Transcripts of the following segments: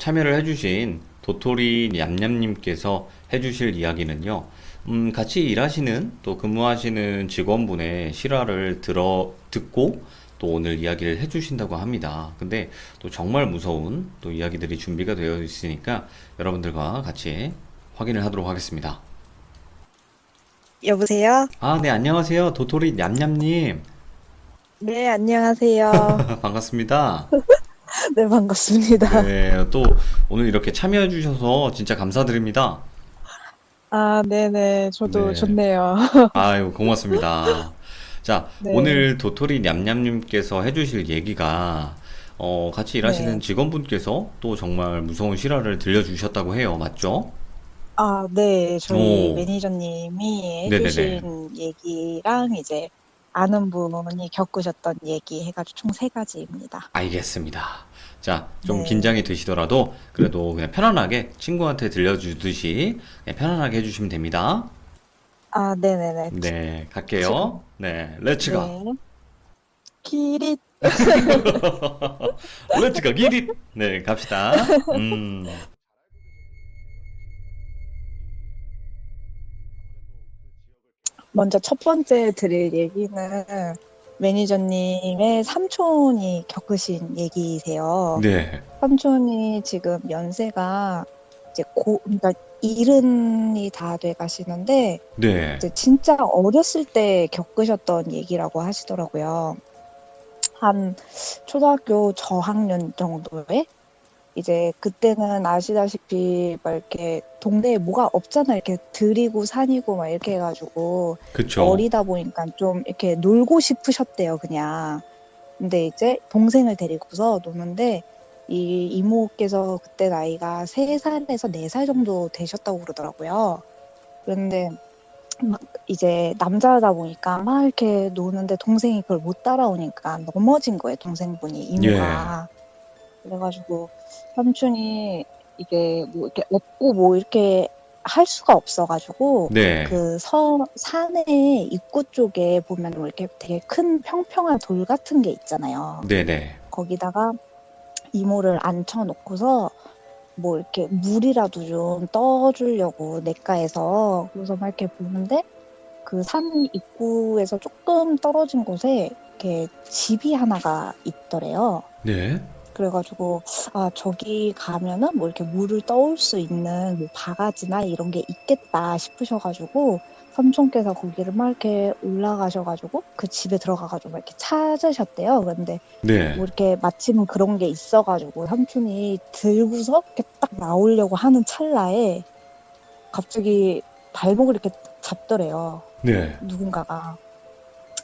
참여를 해주신 도토리 냠냠님께서 해주실 이야기는요, 같이 일하시는 또 근무하시는 직원분의 실화를 듣고 또 오늘 이야기를 해주신다고 합니다. 근데 또 정말 무서운 또 이야기들이 준비가 되어 있으니까 여러분들과 같이 확인을 하도록 하겠습니다. 여보세요? 아, 네, 안녕하세요. 도토리 냠냠님. 네, 안녕하세요. 반갑습니다. 네, 반갑습니다. 네, 또 오늘 이렇게 참여해 주셔서 진짜 감사드립니다. 아, 네네. 저도 네. 좋네요. 아유, 고맙습니다. 자, 네, 오늘 도토리 냠냠님께서 해주실 얘기가, 같이 일하시는 네. 직원분께서 또 정말 무서운 실화를 들려주셨다고 해요. 맞죠? 아, 네. 저희 오, 매니저님이 네네네. 해주신 얘기랑 이제 아는 분이 겪으셨던 얘기 해가지고 총 세 가지입니다. 알겠습니다. 자, 좀 네. 긴장이 되시더라도 그래도 그냥 편안하게 친구한테 들려주듯이 그냥 편안하게 해주시면 됩니다. 아, 네네네. 네, 갈게요. 지금, 네, 렛츠가. 네. 기릿. 렛츠가 기릿! 네, 갑시다. 먼저 첫 번째 드릴 얘기는 매니저님의 삼촌이 겪으신 얘기세요. 네, 삼촌이 지금 연세가 이제 그러니까 일흔이 다 돼 가시는데 네, 이제 진짜 어렸을 때 겪으셨던 얘기라고 하시더라고요. 한 초등학교 저학년 정도에 이제 그때는 아시다시피 막 이렇게 동네에 뭐가 없잖아요. 이렇게 들이고 산이고 막 이렇게 해가지고 그쵸. 어리다 보니까 좀 이렇게 놀고 싶으셨대요, 그냥. 근데 이제 동생을 데리고서 노는데 이 이모께서 그때 나이가 3살에서 4살 정도 되셨다고 그러더라고요. 그런데 막 이제 남자다 보니까 막 이렇게 노는데 동생이 그걸 못 따라오니까 넘어진 거예요, 동생분이, 예, 이모가. 그래가지고 삼촌이 이게 뭐 이렇게 업고 뭐 이렇게 할 수가 없어가지고 네, 그 산의 입구 쪽에 보면 뭐 이렇게 되게 큰 평평한 돌 같은 게 있잖아요. 네네. 거기다가 이모를 앉혀놓고서 뭐 이렇게 물이라도 좀 떠주려고 냇가에서 그래서 막 이렇게 보는데 그 산 입구에서 조금 떨어진 곳에 이렇게 집이 하나가 있더래요. 네, 그래가지고 아 저기 가면은 뭐 이렇게 물을 떠올 수 있는 뭐 바가지나 이런 게 있겠다 싶으셔가지고 삼촌께서 거기를 막 이렇게 올라가셔가지고 그 집에 들어가가지고 막 이렇게 찾으셨대요. 근데 네, 뭐 이렇게 마침 그런 게 있어가지고 삼촌이 들고서 이렇게 딱 나오려고 하는 찰나에 갑자기 발목을 이렇게 잡더래요. 네. 누군가가.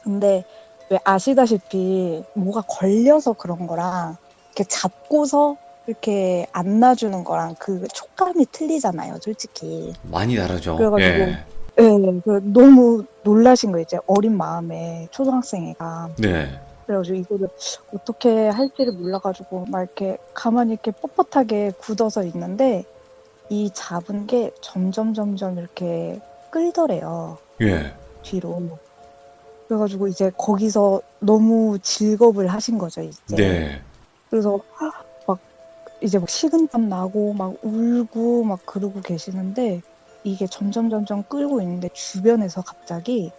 근데 왜 아시다시피 뭐가 걸려서 그런 거랑 이렇게 잡고서 이렇게 안아주는 거랑 그 촉감이 틀리잖아요, 솔직히. 많이 다르죠. 그래가지고 예, 예, 너무 놀라신 거예요, 이제 어린 마음에 초등학생애가. 네, 그래가지고 이거를 어떻게 할지를 몰라가지고 막 이렇게 가만히 이렇게 뻣뻣하게 굳어서 있는데 이 잡은 게 점점 이렇게 끌더래요, 예, 뒤로. 그래가지고 이제 거기서 너무 즐겁을 하신 거죠, 이제. 네, 그래서 막 이제 막 식은땀 나고 막 울고 막 그러고 계시는데 이게 점점 끌고 있는데 주변에서 갑자기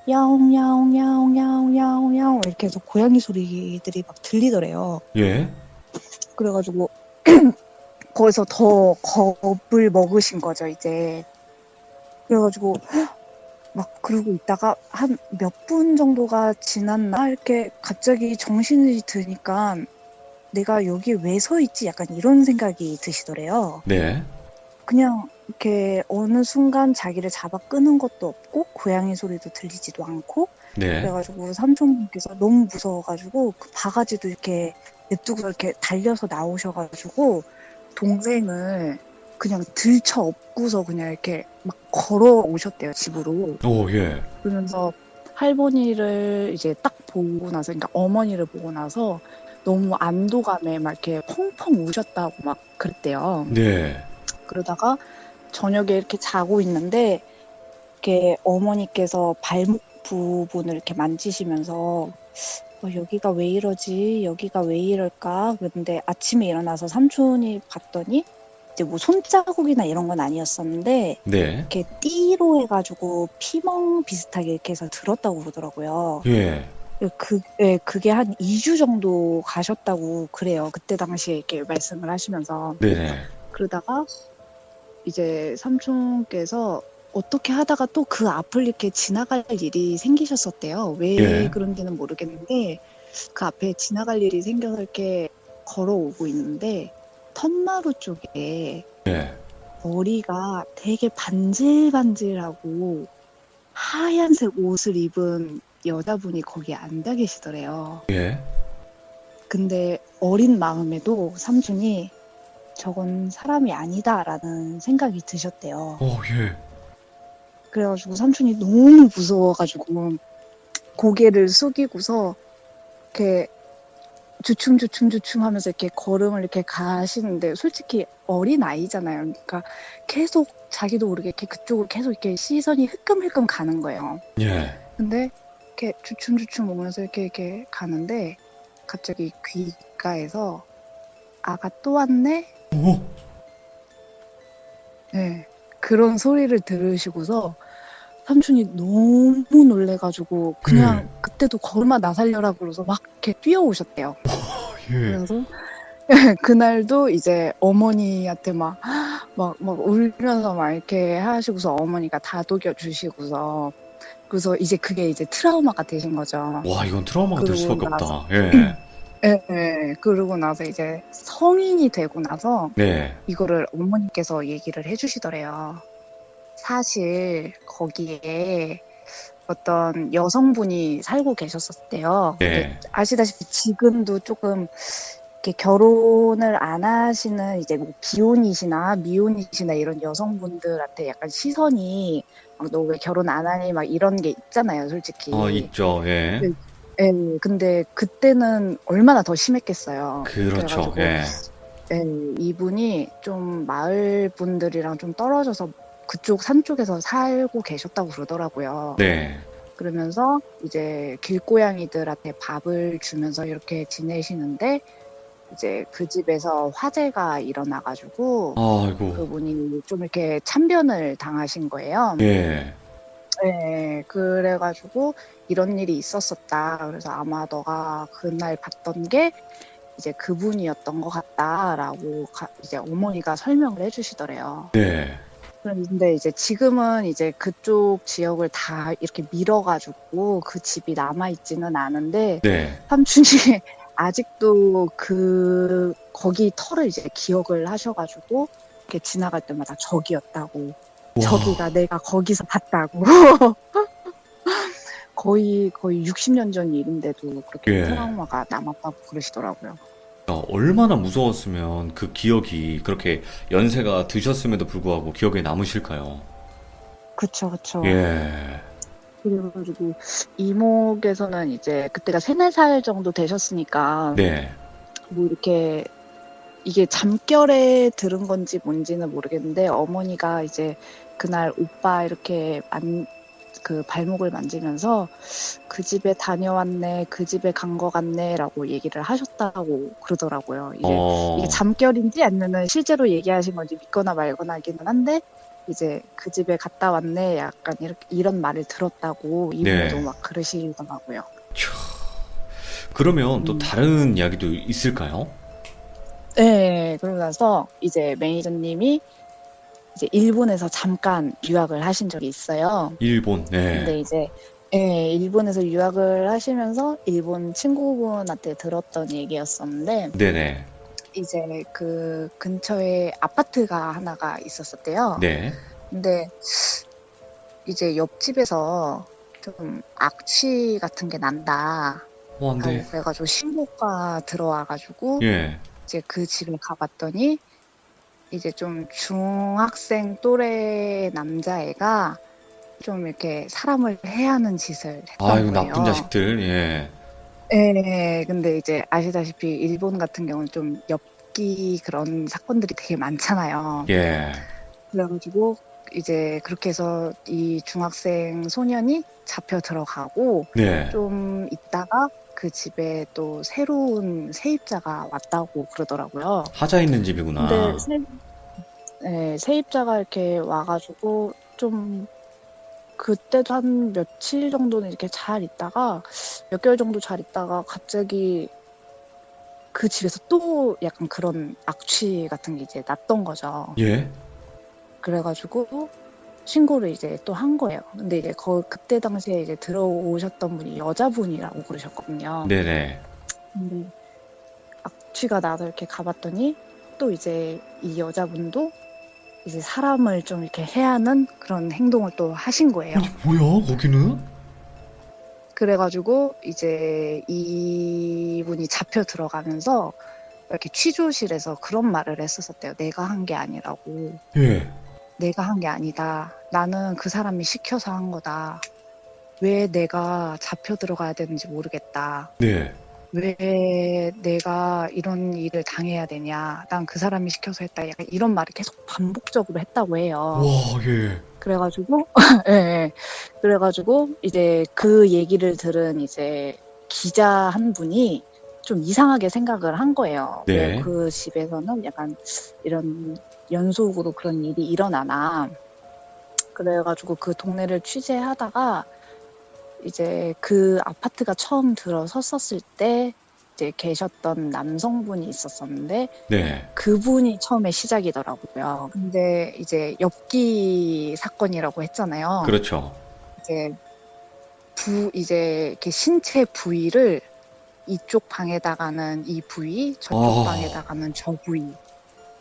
야옹 야옹 야옹 야옹 이렇게 해서 고양이 소리들이 막 들리더래요. 예, 그래가지고 거기서 더 겁을 먹으신 거죠, 이제. 그래가지고 막 그러고 있다가 한 몇 분 정도가 지났나 이렇게 갑자기 정신이 드니까 '내가 여기에 왜 서 있지?' 약간 이런 생각이 드시더래요. 네, 그냥 이렇게 어느 순간 자기를 잡아 끄는 것도 없고 고양이 소리도 들리지도 않고 그래 네, 가지고 삼촌분께서 너무 무서워 가지고 그 바가지도 이렇게 냅두고 이렇게 달려서 나오셔 가지고 동생을 그냥 들쳐 업고서 그냥 이렇게 막 걸어오셨대요, 집으로. 오, 예, 그러면서 할머니를 이제 딱 보고 나서 그러니까 어머니를 보고 나서 너무 안도감에 막 이렇게 펑펑 우셨다고 막 그랬대요. 네, 그러다가 저녁에 이렇게 자고 있는데 이렇게 어머니께서 발목 부분을 이렇게 만지시면서 여기가 왜 이러지? 여기가 왜 이럴까? 그런데 아침에 일어나서 삼촌이 봤더니 이제 뭐 손자국이나 이런 건 아니었었는데 네. 이렇게 띠로 해가지고 피멍 비슷하게 이렇게 해서 들었다고 그러더라고요. 예. 그게 한 2주 정도 가셨다고 그래요. 그때 당시에 이렇게 말씀을 하시면서. 네네. 그러다가 이제 삼촌께서 어떻게 하다가 또 그 앞을 이렇게 지나갈 일이 생기셨었대요. 왜 예. 그런지는 모르겠는데 그 앞에 지나갈 일이 생겨서 이렇게 걸어오고 있는데 턴마루 쪽에 예. 머리가 되게 반질반질하고 하얀색 옷을 입은 여자분이 거기에 앉아 계시더래요. 예. 근데 어린 마음에도 삼촌이 저건 사람이 아니다라는 생각이 드셨대요. 예. 그래가지고 삼촌이 너무 무서워가지고 고개를 숙이고서 이렇게 주춤주춤주춤 하면서 이렇게 걸음을 이렇게 가시는데 솔직히 어린 아이잖아요. 그러니까 계속 자기도 모르게 이렇게 그쪽을 계속 이렇게 시선이 흐끔흐끔 가는 거예요. 예. 근데 이렇게 주춤주춤 오면서 이렇게 가는데 갑자기 귓가에서 아가 또 왔네? 오. 네. 그런 소리를 들으시고서 삼촌이 너무 놀래가지고 그냥 그때도 걸음아 나 살려라 그러서 막 이렇게 뛰어오셨대요. 예. 그래서 그날도 이제 어머니한테 막 울면서 막 이렇게 하시고서 어머니가 다독여 주시고서 그래서 이제 그게 이제 트라우마가 되신 거죠. 와, 이건 트라우마가 될 그러고 수밖에 나서 없다. 예. 그러고 나서 이제 성인이 되고 나서 네. 이거를 어머니께서 얘기를 해주시더래요. 사실 거기에 어떤 여성분이 살고 계셨었대요. 네. 근데 아시다시피 지금도 조금 이렇게 결혼을 안 하시는 이제 뭐 비혼이시나 미혼이시나 이런 여성분들한테 약간 시선이 너 왜 결혼 안 하니 막 이런 게 있잖아요, 솔직히. 있죠. 예. 예, 근데 그때는 얼마나 더 심했겠어요. 그렇죠. 그래가지고 예. 이분이 좀 마을 분들이랑 좀 떨어져서 그쪽 산 쪽에서 살고 계셨다고 그러더라고요. 네. 그러면서 이제 길고양이들한테 밥을 주면서 이렇게 지내시는데 이제 그 집에서 화재가 일어나가지고 아이고. 그분이 좀 이렇게 참변을 당하신 거예요. 예. 네, 그래가지고 이런 일이 있었었다. 그래서 아마 너가 그날 봤던 게 이제 그분이었던 것 같다라고 이제 어머니가 설명을 해주시더래요. 네. 그런데 이제 지금은 이제 그쪽 지역을 다 이렇게 밀어가지고 그 집이 남아있지는 않은데 네. 삼촌이 아직도 거기 터를 이제 기억을 하셔가지고 이렇게 지나갈 때마다 저기였다고. 와. 저기가 내가 거기서 봤다고. 거의 60년 전 일인데도 그렇게 예. 트라우마가 남았다고 그러시더라고요. 얼마나 무서웠으면 그 기억이 그렇게 연세가 드셨음에도 불구하고 기억에 남으실까요? 그쵸. 예. 그래가지고 이모께서는 이제 그때가 3-4살 정도 되셨으니까 네. 뭐 이렇게 이게 잠결에 들은 건지 뭔지는 모르겠는데 어머니가 이제 그날 오빠 이렇게 그 발목을 만지면서 그 집에 다녀왔네, 그 집에 간 거 같네 라고 얘기를 하셨다고 그러더라고요. 이게 잠결인지 아니면은 실제로 얘기하신 건지 믿거나 말거나 하기는 한데 이제 그 집에 갔다 왔네 약간 이런 말을 들었다고 이모도 네. 막 그러시더라고요. 그러면 또 다른 이야기도 있을까요? 네, 그러고 나서 이제 매니저님이 이제 일본에서 잠깐 유학을 하신 적이 있어요. 일본. 근데 네. 이제 일본에서 유학을 하시면서 일본 친구분한테 들었던 얘기였었는데 네네. 이제 그 근처에 아파트가 하나가 있었었대요. 네. 근데 이제 옆집에서 좀 악취 같은 게 난다. 안 돼. 라고 그래가지고 신고가 들어와가지고 예. 이제 그 집에 가봤더니 이제 좀 중학생 또래 남자애가 좀 이렇게 사람을 해하는 짓을 했던 아이고, 나쁜 거예요. 자식들. 예. 네, 근데 이제 아시다시피 일본 같은 경우는 좀 엽기 그런 사건들이 되게 많잖아요. 예. 그래가지고 이제 그렇게 해서 이 중학생 소년이 잡혀 들어가고 네. 좀 있다가 그 집에 또 새로운 세입자가 왔다고 그러더라고요. 하자 있는 근데 집이구나. 네, 세입자가 이렇게 와가지고 좀 그때도 한 며칠 정도는 이렇게 잘 있다가 몇 개월 정도 잘 있다가 갑자기 그 집에서 또 약간 그런 악취 같은 게 이제 났던 거죠. 예? 그래가지고 신고를 이제 또 한 거예요. 근데 이제 그때 당시에 이제 들어오셨던 분이 여자분이라고 그러셨거든요. 네네. 근데 악취가 나서 이렇게 가봤더니 또 이제 이 여자분도 이제 사람을 좀 이렇게 해하는 그런 행동을 또 하신 거예요. 아니, 뭐야, 거기는? 그래가지고 이제 이분이 잡혀 들어가면서 이렇게 취조실에서 그런 말을 했었었대요. 내가 한 게 아니라고. 예. 내가 한 게 아니다. 나는 그 사람이 시켜서 한 거다. 왜 내가 잡혀 들어가야 되는지 모르겠다. 네. 왜 내가 이런 일을 당해야 되냐. 난 그 사람이 시켜서 했다. 약간 이런 말을 계속 반복적으로 했다고 해요. 와, 예. 그래가지고, 예, 예. 그래가지고, 이제 그 얘기를 들은 이제 기자 한 분이 좀 이상하게 생각을 한 거예요. 왜 네. 그 집에서는 약간 이런 연속으로 그런 일이 일어나나. 그래가지고 그 동네를 취재하다가 이제 그 아파트가 처음 들어섰었을 때 이제 계셨던 남성분이 있었었는데 네. 그분이 처음에 시작이더라고요. 근데 이제 엽기 사건이라고 했잖아요. 그렇죠. 이제 이제 이렇게 신체 부위를 이쪽 방에다가는 이 부위, 저쪽 아, 방에다가는 저 부위.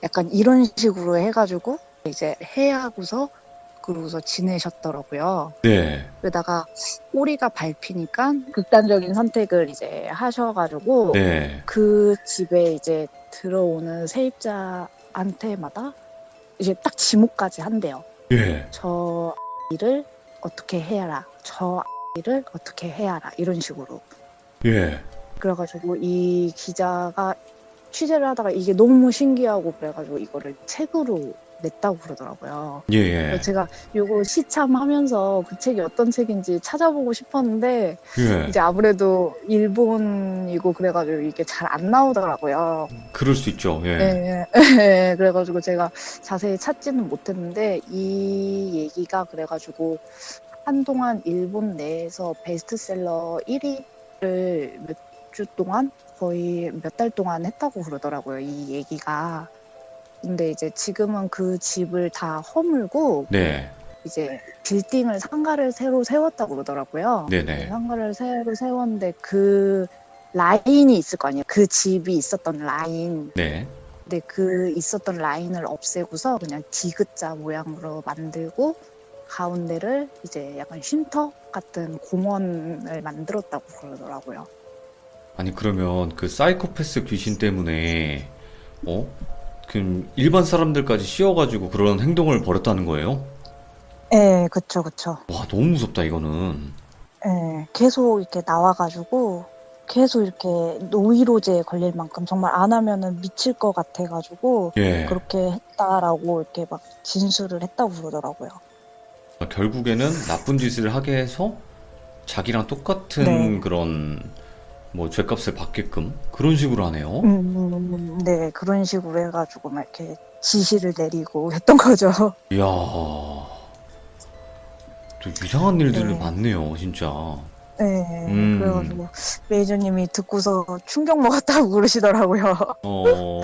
약간 이런 식으로 해가지고 이제 해하고서 그러고서 지내셨더라고요. 네. 그러다가 꼬리가 밟히니까 극단적인 선택을 이제 하셔가지고 네. 그 집에 이제 들어오는 세입자한테마다 이제 딱 지목까지 한대요. 예. 저 일을 어떻게 해야라. 저 일을 어떻게 해야라. 이런 식으로. 예. 그래가지고 이 기자가 취재를 하다가 이게 너무 신기하고 그래가지고 이거를 책으로 냈다고 그러더라고요. 예, 그래서 예. 제가 요거 시참하면서 그 책이 어떤 책인지 찾아보고 싶었는데 예. 이제 아무래도 일본이고 그래가지고 이게 잘 안 나오더라고요. 그럴 수 있죠. 예. 예, 예. 그래가지고 제가 자세히 찾지는 못했는데 이 얘기가 그래가지고 한동안 일본 내에서 베스트셀러 1위를 몇 주 동안 거의 몇 달 동안 했다고 그러더라고요. 이 얘기가. 근데 이제 지금은 그 집을 다 허물고 네. 이제 빌딩을 상가를 새로 세웠다고 그러더라고요. 네네. 상가를 새로 세웠는데 그 라인이 있을 거 아니에요. 그 집이 있었던 라인. 네. 근데 그 있었던 라인을 없애고서 그냥 디귿자 모양으로 만들고 가운데를 이제 약간 쉼터 같은 공원을 만들었다고 그러더라고요. 아니, 그러면 그 사이코패스 귀신 때문에, 어? 그 일반 사람들까지 씌워가지고 그런 행동을 벌였다는 거예요? 네, 그쵸, 그쵸. 와, 너무 무섭다, 이거는. 네, 계속 이렇게 나와가지고 계속 이렇게 노이로제에 걸릴 만큼 정말 안 하면은 미칠 것 같아가지고 예. 그렇게 했다라고 이렇게 막 진술을 했다고 그러더라고요. 결국에는 나쁜 짓을 하게 해서 자기랑 똑같은 네. 그런 뭐 죄값을 받게끔 그런 식으로 하네요. 네, 그런 식으로 해가지고 막 이렇게 지시를 내리고 했던 거죠. 이야, 또 이상한 일들을 네. 많네요, 진짜. 네, 음, 그래가지고 메이저님이 듣고서 충격 먹었다고 그러시더라고요. 어,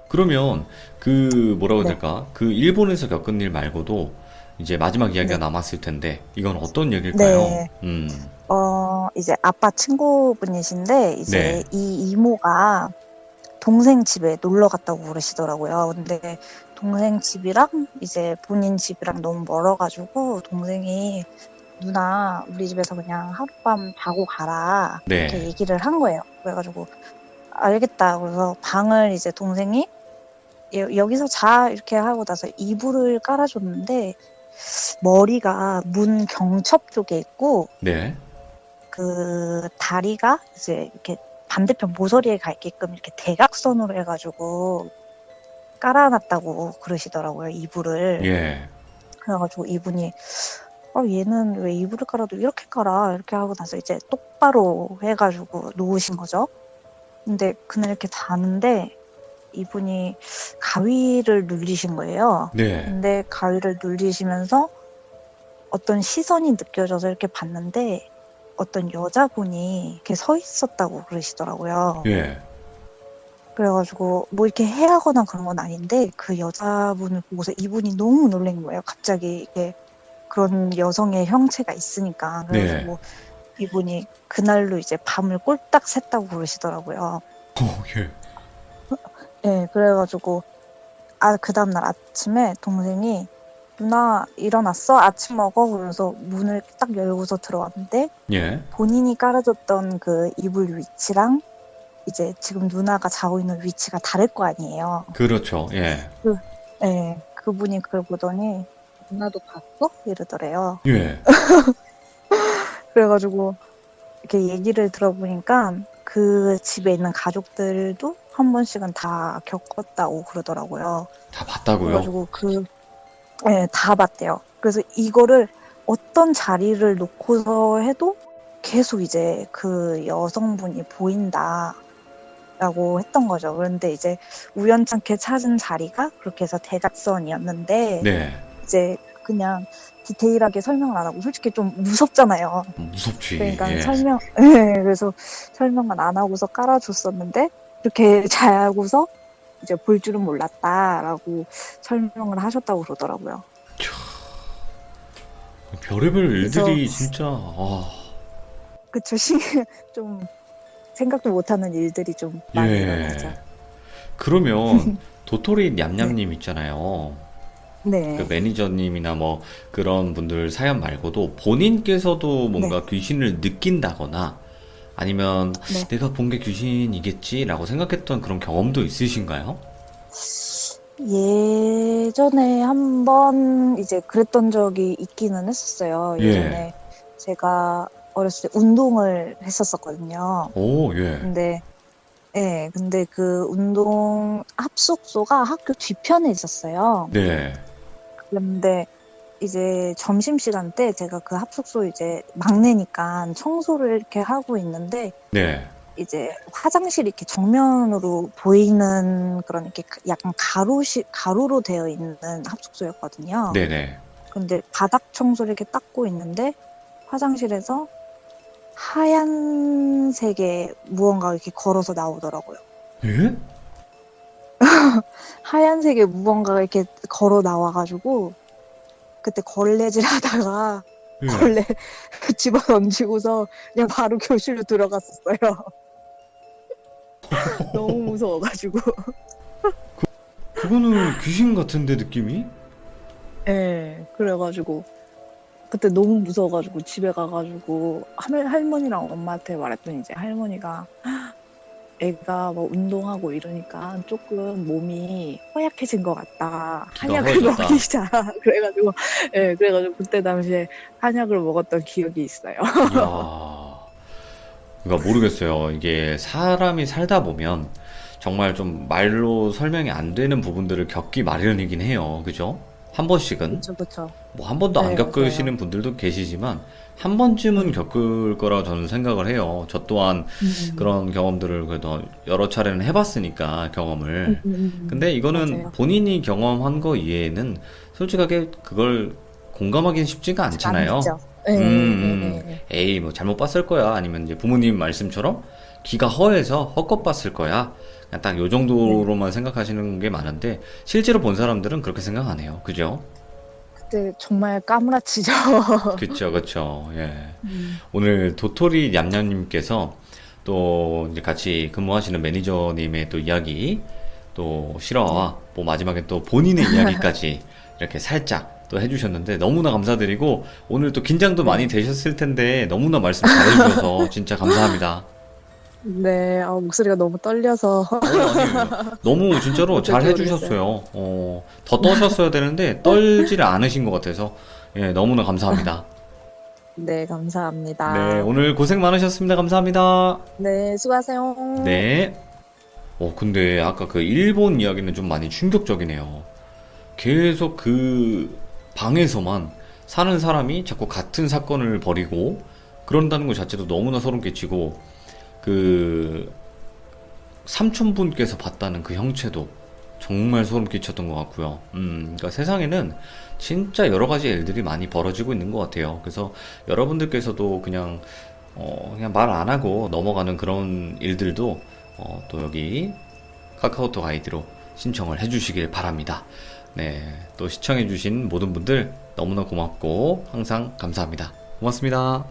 그러면 그 뭐라고 해야 네, 될까? 그 일본에서 겪은 일 말고도 이제 마지막 이야기가 네, 남았을 텐데 이건 어떤 얘기일까요? 네. 이제 아빠 친구분이신데 이제 네, 이 이모가 동생 집에 놀러 갔다고 그러시더라고요. 근데 동생 집이랑 이제 본인 집이랑 너무 멀어가지고 동생이 누나 우리 집에서 그냥 하룻밤 자고 가라 이렇게 네, 얘기를 한 거예요. 그래가지고 알겠다. 그래서 방을 이제 동생이 여기서 자 이렇게 하고 나서 이불을 깔아줬는데 머리가 문 경첩 쪽에 있고 네. 그 다리가 이제 이렇게 반대편 모서리에 가 있게끔 이렇게 대각선으로 해가지고 깔아놨다고 그러시더라고요, 이불을. 예. 그래가지고 이분이 얘는 왜 이불을 깔아도 이렇게 깔아? 이렇게 하고 나서 이제 똑바로 해가지고 놓으신 거죠. 근데 그날 이렇게 자는데 이분이 가위를 눌리신 거예요. 네. 근데 가위를 눌리시면서 어떤 시선이 느껴져서 이렇게 봤는데 어떤 여자분이 이렇게 서 있었다고 그러시더라고요. 예. 그래가지고 뭐 이렇게 해하거나 그런 건 아닌데 그 여자분을 보고서 이분이 너무 놀란 거예요. 갑자기 이게 그런 여성의 형체가 있으니까. 네. 그래가지고 이분이 그날로 이제 밤을 꼴딱 샜다고 그러시더라고요. 예. 네, 그래가지고 그 다음날 아침에 동생이 누나 일어났어? 아침 먹어? 그러면서 문을 딱 열고서 들어왔는데 예. 본인이 깔아줬던 그 이불 위치랑 이제 지금 누나가 자고 있는 위치가 다를 거 아니에요. 그렇죠. 예. 네, 그분이 그걸 보더니 누나도 봤어? 이러더래요. 예. 그래가지고 이렇게 얘기를 들어보니까 그 집에 있는 가족들도 한 번씩은 다 겪었다고 그러더라고요. 다 봤다고요? 그래가지고 네, 다 봤대요. 그래서 이거를 어떤 자리를 놓고서 해도 계속 이제 그 여성분이 보인다라고 했던 거죠. 그런데 이제 우연찮게 찾은 자리가 그렇게 해서 대각선이었는데 네. 이제 그냥 디테일하게 설명을 안 하고 솔직히 좀 무섭잖아요. 무섭지. 그러니까 예. 네, 그래서 설명만 안 하고서 깔아줬었는데 이렇게 자고서 이제 볼 줄은 몰랐다라고 설명을 하셨다고 그러더라고요. 별의별 그래서 일들이 진짜 그쵸, 좀 생각도 못하는 일들이 좀 많이 일어나죠. 예. 그러면 도토리 냠냠님 있잖아요. 네. 그 매니저님이나 뭐 그런 분들 사연 말고도 본인께서도 뭔가 귀신을 느낀다거나 아니면 네. 내가 본 게 귀신이겠지라고 생각했던 그런 경험도 있으신가요? 예전에 한번 이제 그랬던 적이 있기는 했었어요. 예. 예전에 제가 어렸을 때 운동을 했었었거든요. 오, 예. 근데 그 운동 합숙소가 학교 뒤편에 있었어요. 네. 그런데 이제 점심시간 때 제가 그 합숙소 이제 막내니까 청소를 이렇게 하고 있는데 네. 이제 화장실이 이렇게 정면으로 보이는 그런 이렇게 약간 가로로 되어 있는 합숙소였거든요. 네네. 근데 바닥 청소를 이렇게 닦고 있는데 화장실에서 하얀색의 무언가가 이렇게 걸어서 나오더라고요. 예? 하얀색의 무언가가 이렇게 걸어 나와가지고 그때 걸레질 하다가 예. 걸레 집어 던지고서 그냥 바로 교실로 들어갔었어요. 너무 무서워가지고. 그거는 귀신 같은데 느낌이? 네, 그래가지고 그때 너무 무서워가지고 집에 가가지고 할머니랑 엄마한테 말했더니 이제 할머니가 애가 뭐 운동하고 이러니까 조금 몸이 허약해진 것 같다. 기가 한약을 허해졌다. 먹이자. 그래가지고 그때 당시에 한약을 먹었던 기억이 있어요. 이야. 그러니까 모르겠어요. 이게 사람이 살다 보면 정말 좀 말로 설명이 안 되는 부분들을 겪기 마련이긴 해요. 그죠? 한 번씩은. 그쵸. 뭐 한 번도 안 네, 겪으시는 분들도 계시지만 한 번쯤은 겪을 거라 저는 생각을 해요. 저 또한 그런 경험들을 그래도 여러 차례는 해봤으니까 경험을. 근데 이거는 맞아요. 본인이 경험한 거 이외에는 솔직하게 그걸 공감하기는 쉽지가 않잖아요. 안 되죠. 에이, 뭐 잘못 봤을 거야. 아니면 이제 부모님 말씀처럼 귀가 허해서 헛것 봤을 거야. 그냥 딱 요 정도로만 생각하시는 게 많은데 실제로 본 사람들은 그렇게 생각 안 해요. 그죠? 그때 정말 까무라치죠. 그쵸, 그쵸. 예. 오늘 도토리 냠냠님께서 또 이제 같이 근무하시는 매니저님의 또 이야기, 또 실화와 뭐 마지막에 또 본인의 이야기까지 이렇게 살짝 또 해주셨는데 너무나 감사드리고 오늘 또 긴장도 많이 되셨을 텐데 너무나 말씀 잘해주셔서 진짜 감사합니다. 네, 목소리가 너무 떨려서. 아니에요. 너무 진짜로 잘 해주셨어요. 더 떠셨어야 되는데 떨지를 않으신 것 같아서 예, 너무나 감사합니다. 네, 감사합니다. 네, 오늘 고생 많으셨습니다. 감사합니다. 네, 수고하세요. 네. 근데 아까 그 일본 이야기는 좀 많이 충격적이네요. 계속 그 방에서만 사는 사람이 자꾸 같은 사건을 벌이고 그런다는 것 자체도 너무나 소름 끼치고, 그 삼촌분께서 봤다는 그 형체도 정말 소름 끼쳤던 것 같고요. 그러니까 세상에는 진짜 여러 가지 일들이 많이 벌어지고 있는 것 같아요. 그래서 여러분들께서도 그냥 말 안 하고 넘어가는 그런 일들도 또 여기 카카오톡 아이디로 신청을 해주시길 바랍니다. 네, 또 시청해주신 모든 분들 너무나 고맙고 항상 감사합니다. 고맙습니다.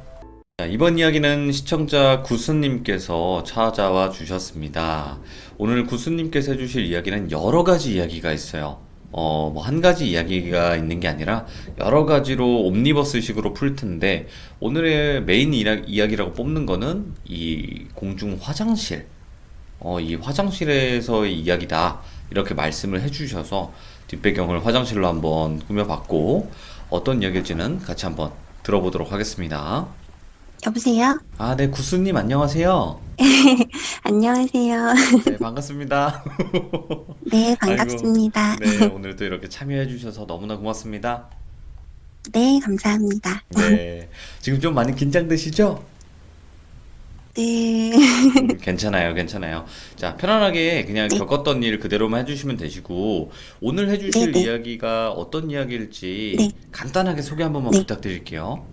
자, 이번 이야기는 시청자 구스님께서 찾아와 주셨습니다. 오늘 구스님께서 해주실 이야기는 여러 가지 이야기가 있어요. 뭐 한 가지 이야기가 있는 게 아니라 여러 가지로 옴니버스식으로 풀 텐데, 오늘의 메인 이야기라고 뽑는 거는 이 공중 화장실, 이 화장실에서의 이야기다, 이렇게 말씀을 해주셔서 뒷배경을 화장실로 한번 꾸며봤고, 어떤 이야기일지는 같이 한번 들어보도록 하겠습니다. 여보세요? 아, 네, 구스님 안녕하세요. 안녕하세요. 네, 반갑습니다. 네, 아이고, 반갑습니다. 네, 오늘도 이렇게 참여해주셔서 너무나 고맙습니다. 네, 감사합니다. 네, 지금 좀 많이 긴장되시죠? 네, 괜찮아요, 괜찮아요. 자, 편안하게 그냥 네, 겪었던 일 그대로만 해주시면 되시고, 오늘 네, 해주실 네, 이야기가 어떤 이야기일지 네, 간단하게 소개 한 번만 네. 부탁드릴게요.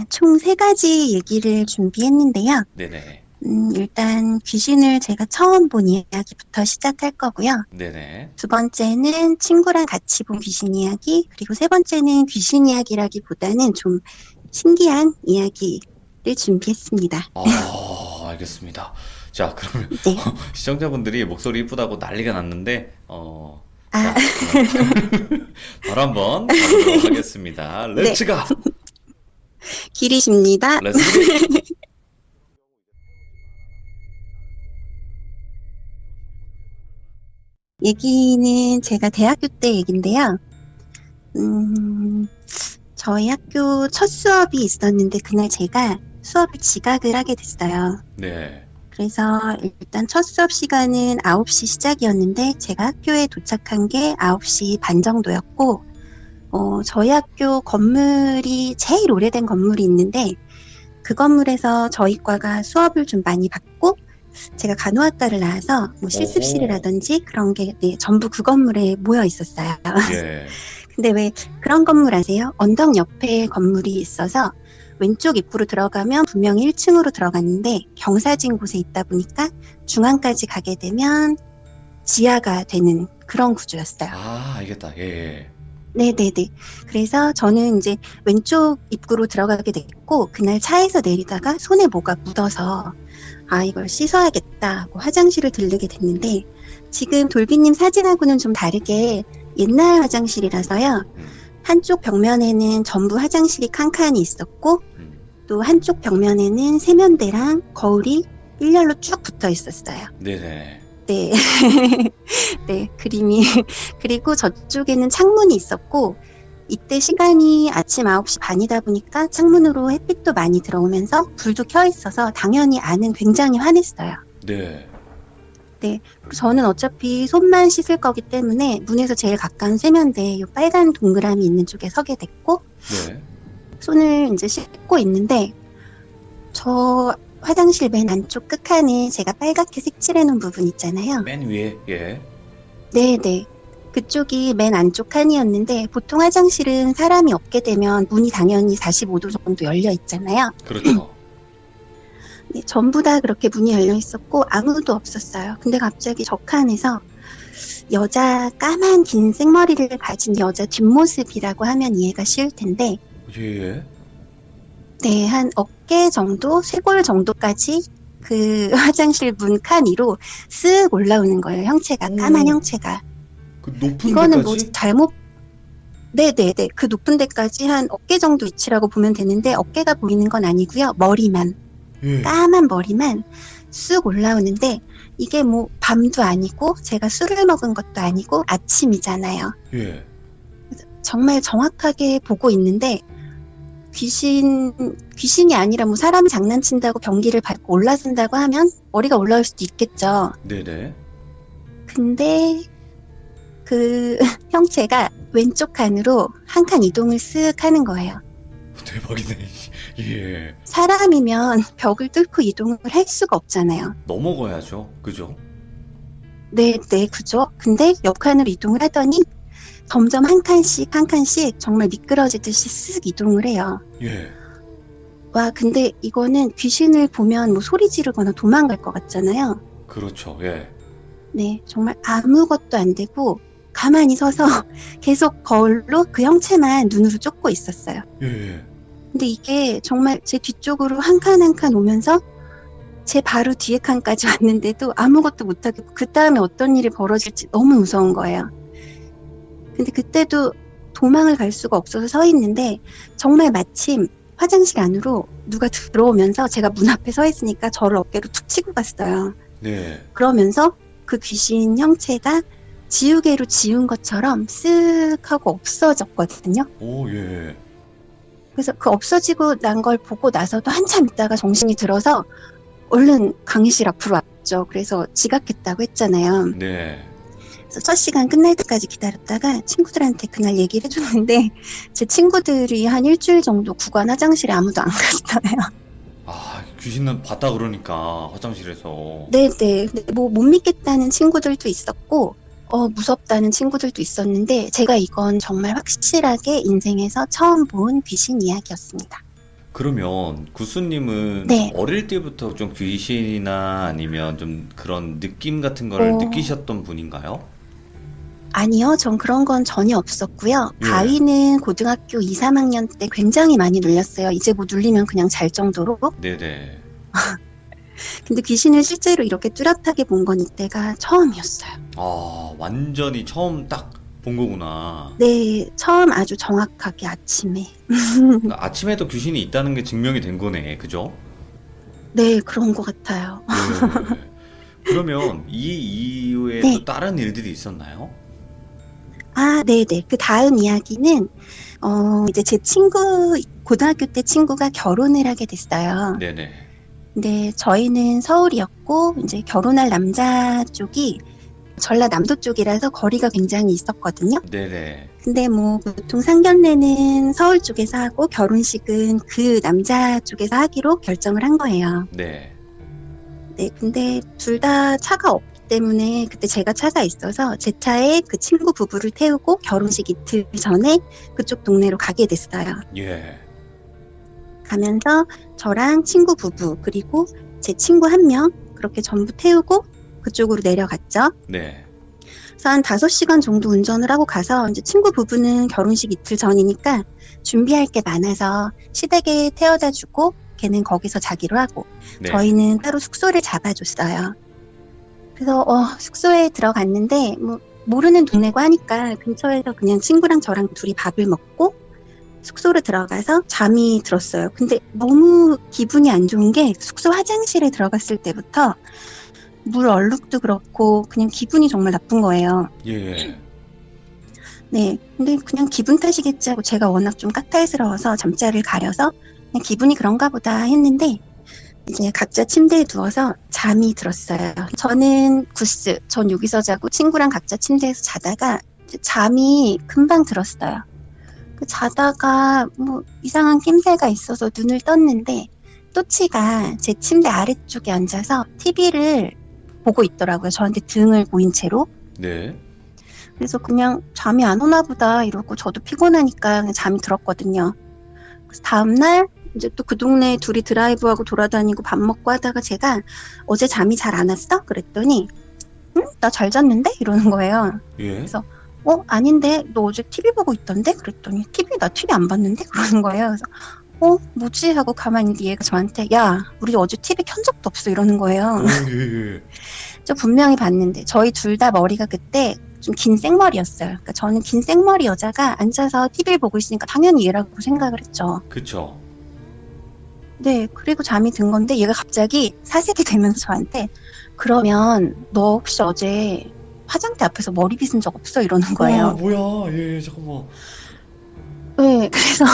총 세 가지 얘기를 준비했는데요. 네네, 일단 귀신을 제가 처음 본 이야기부터 시작할 거고요. 네네. 두 번째는 친구랑 같이 본 귀신 이야기, 그리고 세 번째는 귀신 이야기라기보다는 좀 신기한 이야기를 준비했습니다. 알겠습니다. 자, 그러면 네. 시청자분들이 목소리 이쁘다고 난리가 났는데, 아, 자, 바로 한번 가보도록 하겠습니다. 네. 렛츠가! 길이십니다. 렛츠 기! 얘기는 제가 대학교 때 얘긴데요. 음, 저희 학교 첫 수업이 있었는데 그날 제가 수업을 지각을 하게 됐어요. 네. 그래서 일단 첫 수업 시간은 9시 시작이었는데 제가 학교에 도착한 게 9시 반 정도였고, 저희 학교 건물이 제일 오래된 건물이 있는데 그 건물에서 저희 과가 수업을 좀 많이 받고, 제가 간호학과를 나와서 뭐 오호. 실습실이라든지 그런 게 전부 그 건물에 모여 있었어요. 예. 근데 왜 그런 건물 아세요? 언덕 옆에 건물이 있어서 왼쪽 입구로 들어가면 분명히 1층으로 들어갔는데 경사진 곳에 있다 보니까 중앙까지 가게 되면 지하가 되는 그런 구조였어요. 알겠다. 예. 네네네. 그래서 저는 이제 왼쪽 입구로 들어가게 됐고, 그날 차에서 내리다가 손에 뭐가 묻어서 이걸 씻어야겠다 하고 화장실을 들르게 됐는데, 지금 돌비님 사진하고는 좀 다르게 옛날 화장실이라서요. 음, 한쪽 벽면에는 전부 화장실이 칸칸이 있었고, 음. 또 한쪽 벽면에는 세면대랑 거울이 일렬로 쭉 붙어 있었어요. 네네. 네. 네, 그림이. 그리고 저쪽에는 창문이 있었고, 이때 시간이 아침 9시 반이다 보니까 창문으로 햇빛도 많이 들어오면서 불도 켜 있어서 당연히 안은 굉장히 환했어요. 네. 네. 그리고 저는 어차피 손만 씻을 거기 때문에 문에서 제일 가까운 세면대, 요 빨간 동그라미 있는 쪽에 서게 됐고, 네. 손을 이제 씻고 있는데, 저 화장실 맨 안쪽 끝칸에 제가 빨갛게 색칠해 놓은 부분 있잖아요. 맨 위에, 예. 네네. 그쪽이 맨 안쪽 칸이었는데, 보통 화장실은 사람이 없게 되면 문이 당연히 45도 정도 열려 있잖아요. 그렇죠. 네, 전부 다 그렇게 문이 열려 있었고 아무도 없었어요. 근데 갑자기 저 칸에서 여자 까만 긴 생머리를 가진 여자 뒷모습이라고 하면 이해가 쉬울 텐데, 예. 네, 한 어깨 정도, 쇄골 정도까지 그 화장실 문 칸 위로 쓱 올라오는 거예요. 형체가, 까만 오. 형체가. 그 높은 이거는 뭐 데까지? 잘못, 네네네. 그 높은 데까지 한 어깨 정도 위치라고 보면 되는데, 어깨가 보이는 건 아니고요. 머리만, 예. 까만 머리만 쑥 올라오는데, 이게 뭐 밤도 아니고 제가 술을 먹은 것도 아니고 아침이잖아요. 예. 정말 정확하게 보고 있는데, 귀신이 아니라 뭐 사람이 장난친다고 변기를 밟고 올라선다고 하면 머리가 올라올 수도 있겠죠. 네네. 근데 그 형체가 왼쪽 칸으로 한 칸 이동을 쓱 하는 거예요. 대박이네. 예. 사람이면 벽을 뚫고 이동을 할 수가 없잖아요. 넘어가야죠. 그죠? 네, 그죠? 근데 옆칸으로 이동을 하더니 점점 한 칸씩 정말 미끄러지듯이 쓱 이동을 해요. 예. 와, 근데 이거는 귀신을 보면 뭐 소리 지르거나 도망갈 것 같잖아요. 그렇죠. 예. 네, 정말 아무것도 안 되고 가만히 서서 계속 거울로 그 형체만 눈으로 쫓고 있었어요. 예. 근데 이게 정말 제 뒤쪽으로 한 칸 한 칸 오면서 제 바로 뒤에 칸까지 왔는데도 아무것도 못하겠고 그 다음에 어떤 일이 벌어질지 너무 무서운 거예요. 근데 그때도 도망을 갈 수가 없어서 서 있는데 정말 마침 화장실 안으로 누가 들어오면서 제가 문 앞에 서 있으니까 저를 어깨로 툭 치고 갔어요. 네. 그러면서 그 귀신 형체가 지우개로 지운 것처럼 쓱 하고 없어졌거든요. 오, 예. 그래서 그 없어지고 난 걸 보고 나서도 한참 있다가 정신이 들어서 얼른 강의실 앞으로 왔죠. 그래서 지각했다고 했잖아요. 네. 그래서 첫 시간 끝날 때까지 기다렸다가 친구들한테 그날 얘기를 해줬는데 제 친구들이 한 일주일 정도 구간 화장실에 아무도 안 갔어요. 아, 귀신은 봤다 그러니까 화장실에서. 네네. 근데 뭐 못 믿겠다는 친구들도 있었고 무섭다는 친구들도 있었는데 제가 이건 정말 확실하게 인생에서 처음 본 귀신 이야기였습니다. 그러면 구수님은 네. 어릴 때부터 좀 귀신이나 아니면 좀 그런 느낌 같은 걸 느끼셨던 분인가요? 아니요. 전 그런 건 전혀 없었고요. 예. 가위는 고등학교 2, 3학년 때 굉장히 많이 눌렸어요. 이제 뭐 눌리면 그냥 잘 정도로. 네네. 근데 귀신을 실제로 이렇게 뚜렷하게 본 건 이때가 처음이었어요. 아, 완전히 처음 딱 본 거구나. 네. 처음 아주 정확하게 아침에. 그러니까 아침에도 귀신이 있다는 게 증명이 된 거네. 그죠? 네. 그런 것 같아요. 네. 그러면 이 이후에 네. 또 다른 일들이 있었나요? 아, 네네. 그 다음 이야기는, 이제 제 고등학교 때 친구가 결혼을 하게 됐어요. 네네. 근데 저희는 서울이었고, 이제 결혼할 남자 쪽이 전라남도 쪽이라서 거리가 굉장히 있었거든요. 네네. 근데 뭐 보통 상견례는 서울 쪽에서 하고 결혼식은 그 남자 쪽에서 하기로 결정을 한 거예요. 네. 네, 근데 둘 다 차가 없기 때문에 그때 제가 차가 있어서 제 차에 그 친구 부부를 태우고 결혼식 이틀 전에 그쪽 동네로 가게 됐어요. 예. 가면서 저랑 친구 부부 그리고 제 친구 한 명 그렇게 전부 태우고 그쪽으로 내려갔죠. 네. 그래서 한 5시간 정도 운전을 하고 가서 이제 친구 부부는 결혼식 이틀 전이니까 준비할 게 많아서 시댁에 태워다 주고 걔는 거기서 자기로 하고 네. 저희는 따로 숙소를 잡아줬어요. 그래서 숙소에 들어갔는데 뭐 모르는 동네고 하니까 근처에서 그냥 친구랑 저랑 둘이 밥을 먹고 숙소로 들어가서 잠이 들었어요. 근데 너무 기분이 안 좋은 게 숙소 화장실에 들어갔을 때부터 물 얼룩도 그렇고 그냥 기분이 정말 나쁜 거예요. 예. 네, 근데 그냥 기분 탓이겠지 하고 제가 워낙 좀 까탈스러워서 잠자리를 가려서 그냥 기분이 그런가 보다 했는데 이제 각자 침대에 누워서 잠이 들었어요. 저는 구스, 전 여기서 자고 친구랑 각자 침대에서 자다가 잠이 금방 들었어요. 자다가 뭐 이상한 낌새가 있어서 눈을 떴는데 또치가 제 침대 아래쪽에 앉아서 TV를 보고 있더라고요. 저한테 등을 보인 채로. 네. 그래서 그냥 잠이 안 오나 보다 이러고 저도 피곤하니까 그냥 잠이 들었거든요. 그래서 다음날 이제 또 그 동네에 둘이 드라이브하고 돌아다니고 밥 먹고 하다가 제가 어제 잠이 잘 안 왔어? 그랬더니 응? 나 잘 잤는데? 이러는 거예요. 예. 그래서 아닌데 너 어제 TV 보고 있던데? 그랬더니 나 TV 안 봤는데? 그러는 거예요. 그래서 뭐지? 하고 가만히 있는데 얘가 저한테 야 우리 어제 TV 켠 적도 없어 이러는 거예요. 예. 저 분명히 봤는데 저희 둘 다 머리가 그때 좀 긴 생머리였어요. 그러니까 저는 긴 생머리 여자가 앉아서 TV를 보고 있으니까 당연히 얘라고 생각을 했죠. 그쵸. 네, 그리고 잠이 든 건데 얘가 갑자기 사색이 되면서 저한테 그러면 너 혹시 어제 화장대 앞에서 머리 빗은 적 없어? 이러는 거예요. 뭐야. 예, 잠깐만. 네, 그래서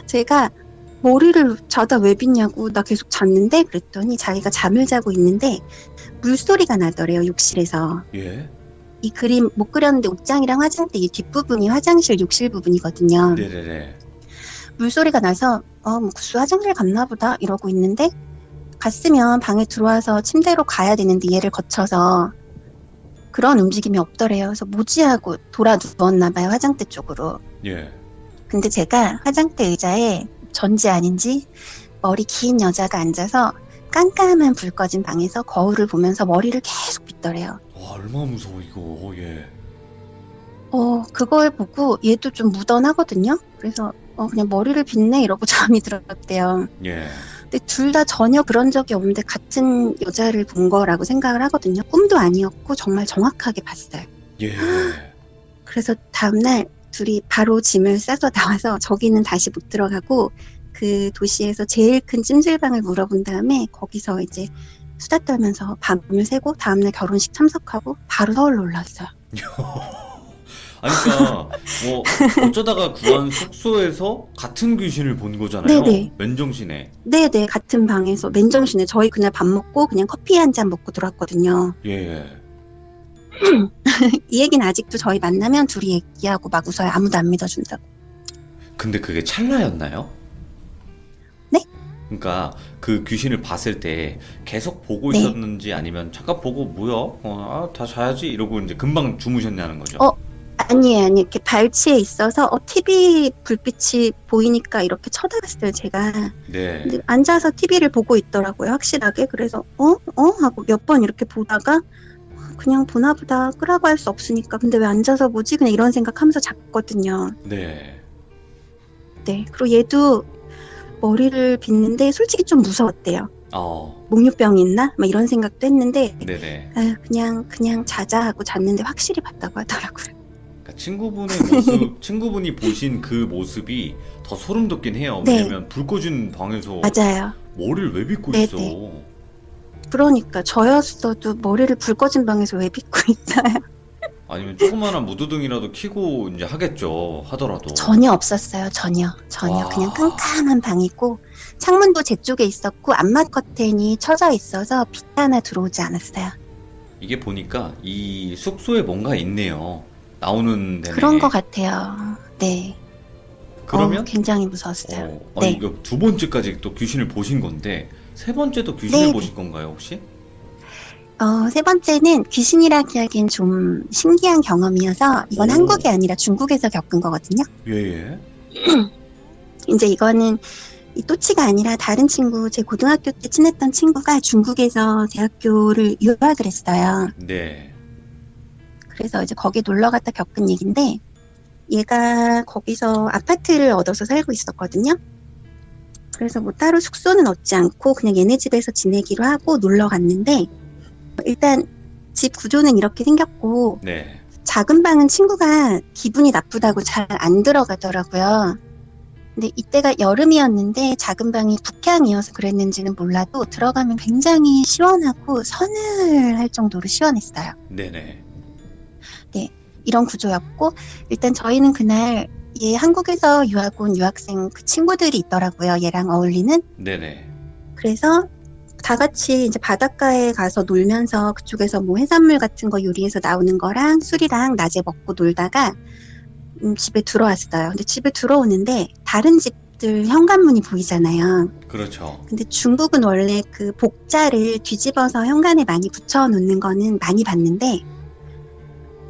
제가 머리를 자다 왜 빗냐고 나 계속 잤는데 그랬더니 자기가 잠을 자고 있는데 물소리가 나더래요, 욕실에서. 예. 이 그림 못 그렸는데 옷장이랑 화장대 이 뒷부분이 화장실, 욕실 부분이거든요. 네네네. 물소리가 나서 뭐 구수 화장실 갔나 보다 이러고 있는데 갔으면 방에 들어와서 침대로 가야 되는데 얘를 거쳐서 그런 움직임이 없더래요. 그래서 뭐지 하고 돌아 누웠나 봐요. 화장대 쪽으로. 예. 근데 제가 화장대 의자에 전지 아닌지 머리 긴 여자가 앉아서 깜깜한 불 꺼진 방에서 거울을 보면서 머리를 계속 빗더래요. 와, 얼마나 무서워, 이거. 예. 그걸 보고 얘도 좀 무던하거든요. 그래서 그냥 머리를 빗네 이러고 잠이 들었대요. 예. 근데 둘 다 전혀 그런 적이 없는데 같은 여자를 본 거라고 생각을 하거든요. 꿈도 아니었고 정말 정확하게 봤어요. 예. 그래서 다음날 둘이 바로 짐을 싸서 나와서 저기는 다시 못 들어가고 그 도시에서 제일 큰 찜질방을 물어본 다음에 거기서 이제 수다 떨면서 밤을 새고 다음날 결혼식 참석하고 바로 서울로 올라왔어요. 아니, 그러니까 뭐 어쩌다가 구한 숙소에서 같은 귀신을 본 거잖아요. 네네. 맨정신에. 네네, 같은 방에서 맨정신에 저희 그냥 밥 먹고 그냥 커피 한 잔 먹고 들어왔거든요. 예. 이 얘기는 아직도 저희 만나면 둘이 얘기하고 막 웃어요. 아무도 안 믿어준다고. 근데 그게 찰나였나요? 네? 그러니까 그 귀신을 봤을 때 계속 보고 네. 있었는지 아니면 잠깐 보고 뭐야? 다 자야지 이러고 이제 금방 주무셨냐는 거죠. 아니에요. 이렇게 발치에 있어서 TV 불빛이 보이니까 이렇게 쳐다봤어요, 제가. 네. 근데 앉아서 TV를 보고 있더라고요, 확실하게. 그래서 하고 몇 번 이렇게 보다가 그냥 보나 보다 끄라고 할 수 없으니까 근데 왜 앉아서 보지? 그냥 이런 생각하면서 잤거든요. 네. 네. 그리고 얘도 머리를 빗는데 솔직히 좀 무서웠대요. 목류병이 있나? 막 이런 생각도 했는데 네네. 그냥 자자 하고 잤는데 확실히 봤다고 하더라고요. 그러니까 친구분의 모습, 친구분이 보신 그 모습이 더 소름 돋긴 해요. 네. 왜냐면 불 꺼진 방에서 맞아요. 머리를 왜 빗고 네네. 있어? 그러니까 저였어도 머리를 불 꺼진 방에서 왜 빗고 있어요? 아니면 조그마한 무드등이라도 켜고 이제 하겠죠. 하더라도. 전혀 없었어요. 전혀. 와. 그냥 깜깜한 방이고 창문도 제 쪽에 있었고 암막 커튼이 쳐져 있어서 빛 하나 들어오지 않았어요. 이게 보니까 이 숙소에 뭔가 있네요. 나오는 데네. 그런 것 같아요. 네. 그러면 굉장히 무서웠어요. 아니, 네. 이거 두 번째까지 또 귀신을 보신 건데 세 번째도 귀신을 네. 보신 건가요, 혹시? 세 번째는 귀신이라 하기엔 좀 신기한 경험이어서 이건 오. 한국이 아니라 중국에서 겪은 거거든요. 예. 이제 이거는 이 또치가 아니라 다른 친구, 제 고등학교 때 친했던 친구가 중국에서 대학교를 유학을 했어요. 네. 그래서 이제 거기 놀러 갔다 겪은 얘긴데 얘가 거기서 아파트를 얻어서 살고 있었거든요. 그래서 뭐 따로 숙소는 얻지 않고 그냥 얘네 집에서 지내기로 하고 놀러 갔는데 일단 집 구조는 이렇게 생겼고 네. 작은 방은 친구가 기분이 나쁘다고 잘 안 들어가더라고요. 근데 이때가 여름이었는데 작은 방이 북향이어서 그랬는지는 몰라도 들어가면 굉장히 시원하고 서늘할 정도로 시원했어요. 네네. 이런 구조였고 일단 저희는 그날 얘 한국에서 유학 온 유학생 그 친구들이 있더라고요. 얘랑 어울리는. 네네. 그래서 다 같이 이제 바닷가에 가서 놀면서 그쪽에서 뭐 해산물 같은 거 요리해서 나오는 거랑 술이랑 낮에 먹고 놀다가 집에 들어왔어요. 근데 집에 들어오는데 다른 집들 현관문이 보이잖아요. 그렇죠. 근데 중국은 원래 그 복자를 뒤집어서 현관에 많이 붙여놓는 거는 많이 봤는데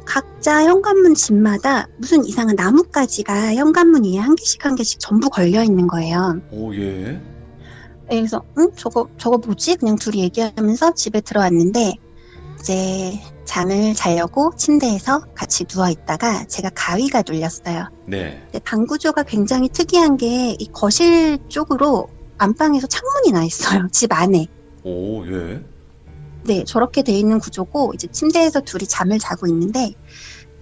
각자 현관문 집마다 무슨 이상한 나뭇가지가 현관문 위에 한 개씩 전부 걸려 있는 거예요. 오, 예. 그래서 저거 뭐지? 그냥 둘이 얘기하면서 집에 들어왔는데 이제 잠을 자려고 침대에서 같이 누워 있다가 제가 가위가 눌렸어요. 네. 근데 방 구조가 굉장히 특이한 게 이 거실 쪽으로 안방에서 창문이 나 있어요. 집 안에. 오, 예. 네, 저렇게 돼 있는 구조고 이제 침대에서 둘이 잠을 자고 있는데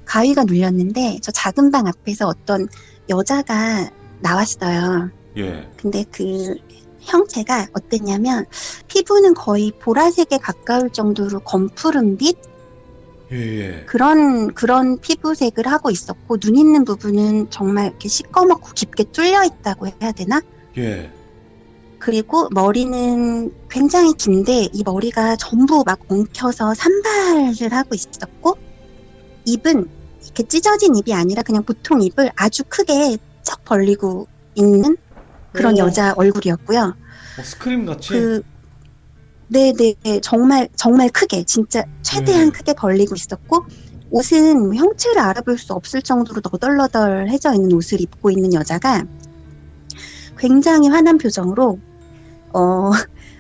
가위가 눌렸는데 저 작은 방 앞에서 어떤 여자가 나왔어요. 예. 근데 그 형체가 어땠냐면 피부는 거의 보라색에 가까울 정도로 검푸른빛 예. 그런 피부색을 하고 있었고 눈 있는 부분은 정말 이렇게 시꺼멓고 깊게 뚫려 있다고 해야 되나? 예. 그리고 머리는 굉장히 긴데 이 머리가 전부 막 엉켜서 산발을 하고 있었고 입은 이렇게 찢어진 입이 아니라 그냥 보통 입을 아주 크게 쩍 벌리고 있는 그런 오. 여자 얼굴이었고요. 스크림 같이? 네네, 정말 크게, 진짜 최대한 크게 벌리고 있었고, 옷은 형체를 알아볼 수 없을 정도로 너덜너덜해져 있는 옷을 입고 있는 여자가 굉장히 화난 표정으로,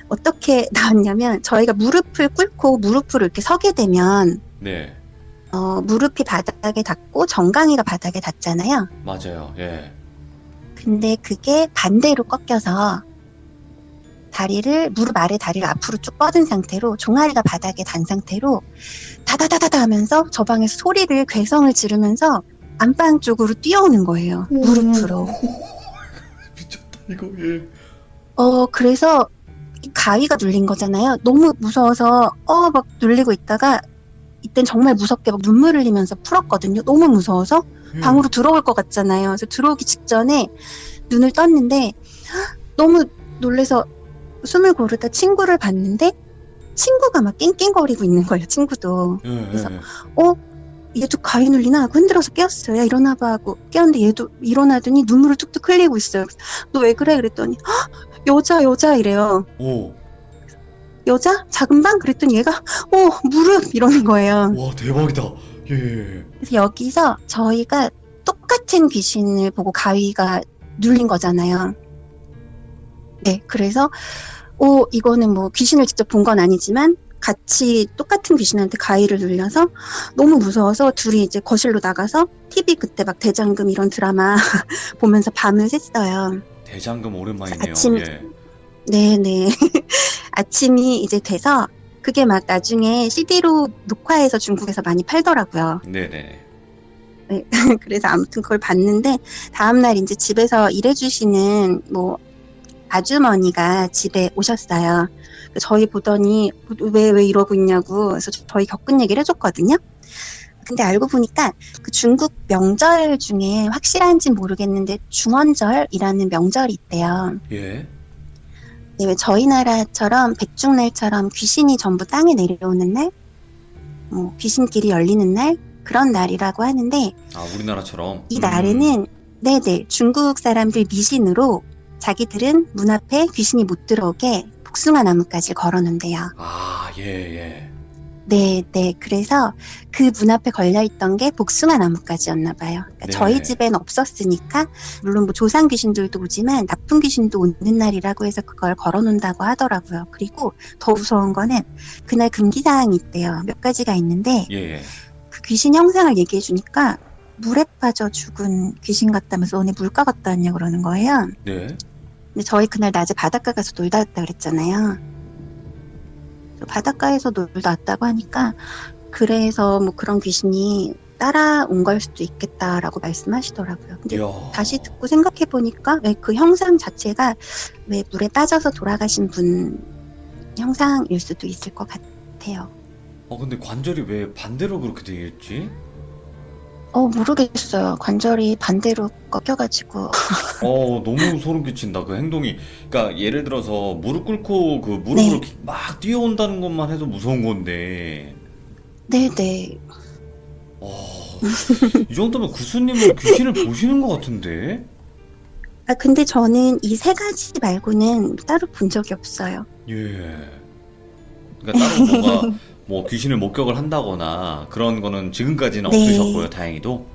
어떻게 나왔냐면, 저희가 무릎을 꿇고 무릎으로 이렇게 서게 되면, 네, 무릎이 바닥에 닿고 정강이가 바닥에 닿잖아요. 맞아요. 예. 근데 그게 반대로 꺾여서, 무릎 아래 다리를 앞으로 쭉 뻗은 상태로 종아리가 바닥에 단 상태로 다다다다다 하면서 저 방에서 소리를 괴성을 지르면서 안방 쪽으로 뛰어오는 거예요. 무릎으로. 미쳤다, 이거, 예. 그래서 가위가 눌린 거잖아요. 너무 무서워서 막 눌리고 있다가 이땐 정말 무섭게 막 눈물 흘리면서 풀었거든요. 너무 무서워서 방으로 들어올 것 같잖아요. 그래서 들어오기 직전에 눈을 떴는데 너무 놀래서 숨을 고르다 친구를 봤는데 친구가 막 낑낑거리고 있는 거예요. 친구도. 예, 그래서 예. 얘도 가위 눌리나 하고 흔들어서 깨웠어요. 야, 일어나 봐 하고 깨웠는데 얘도 일어나더니 눈물을 뚝뚝 흘리고 있어요. 너 왜 그래? 그랬더니 여자 이래요. 오, 여자? 작은 방? 그랬더니 얘가 무릎 이러는 거예요. 와, 대박이다. 예. 그래서 여기서 저희가 똑같은 귀신을 보고 가위가 눌린 거잖아요. 네, 그래서 이거는 뭐 귀신을 직접 본 건 아니지만 같이 똑같은 귀신한테 가위를 눌려서 너무 무서워서 둘이 이제 거실로 나가서 TV 그때 막 대장금 이런 드라마 보면서 밤을 샜어요. 대장금 오랜만이네요. 아침- 예. 네네. 아침이 이제 돼서 그게 막 나중에 CD로 녹화해서 중국에서 많이 팔더라고요. 네네. 그래서 아무튼 그걸 봤는데 다음날 이제 집에서 일해주시는 뭐 아주머니가 집에 오셨어요. 저희 보더니 왜 이러고 있냐고. 그래서 저희 겪은 얘기를 해줬거든요. 근데 알고 보니까 그 중국 명절 중에 확실한지는 모르겠는데 중원절이라는 명절이 있대요. 예. 네, 왜 저희 나라처럼 백중날처럼 귀신이 전부 땅에 내려오는 날, 귀신길이 열리는 날 그런 날이라고 하는데 아, 우리나라처럼. 이 날에는 네네 중국 사람들 미신으로 자기들은 문 앞에 귀신이 못 들어오게 복숭아 나뭇가지를 걸어놓는데요. 아, 예, 예. 네네 그래서 그 문 앞에 걸려있던 게 복숭아 나뭇가지였나 봐요. 그러니까 네. 저희 집엔 없었으니까 물론 뭐 조상 귀신들도 오지만 나쁜 귀신도 오는 날이라고 해서 그걸 걸어놓는다고 하더라고요. 그리고 더 무서운 거는 그날 금기사항이 있대요. 몇 가지가 있는데 예, 예. 그 귀신 형상을 얘기해 주니까 물에 빠져 죽은 귀신 같다면서 너네 물가 갔다 왔냐 그러는 거예요. 네. 근데 저희 그날 낮에 바닷가 가서 놀다 왔다 그랬잖아요. 바닷가에서 놀다 왔다고 하니까 그래서 뭐 그런 귀신이 따라온 걸 수도 있겠다라고 말씀하시더라고요. 근데 이야. 다시 듣고 생각해 보니까 그 형상 자체가 왜 물에 빠져서 돌아가신 분 형상일 수도 있을 것 같아요. 근데 관절이 왜 반대로 그렇게 되어 있지? 모르겠어요. 관절이 반대로 꺾여가지고. 너무 소름 끼친다. 그 행동이. 그러니까 예를 들어서 무릎 꿇고 그 무릎으로 네. 이렇게 막 뛰어온다는 것만 해도 무서운 건데. 네네. 이 정도면 구수님은 귀신을 보시는 것 같은데? 근데 저는 이 세 가지 말고는 따로 본 적이 없어요. 예. 그러니까 따로 뭐가 뭐 귀신을 목격을 한다거나 그런 거는 지금까지는 네. 없으셨고요. 다행히도.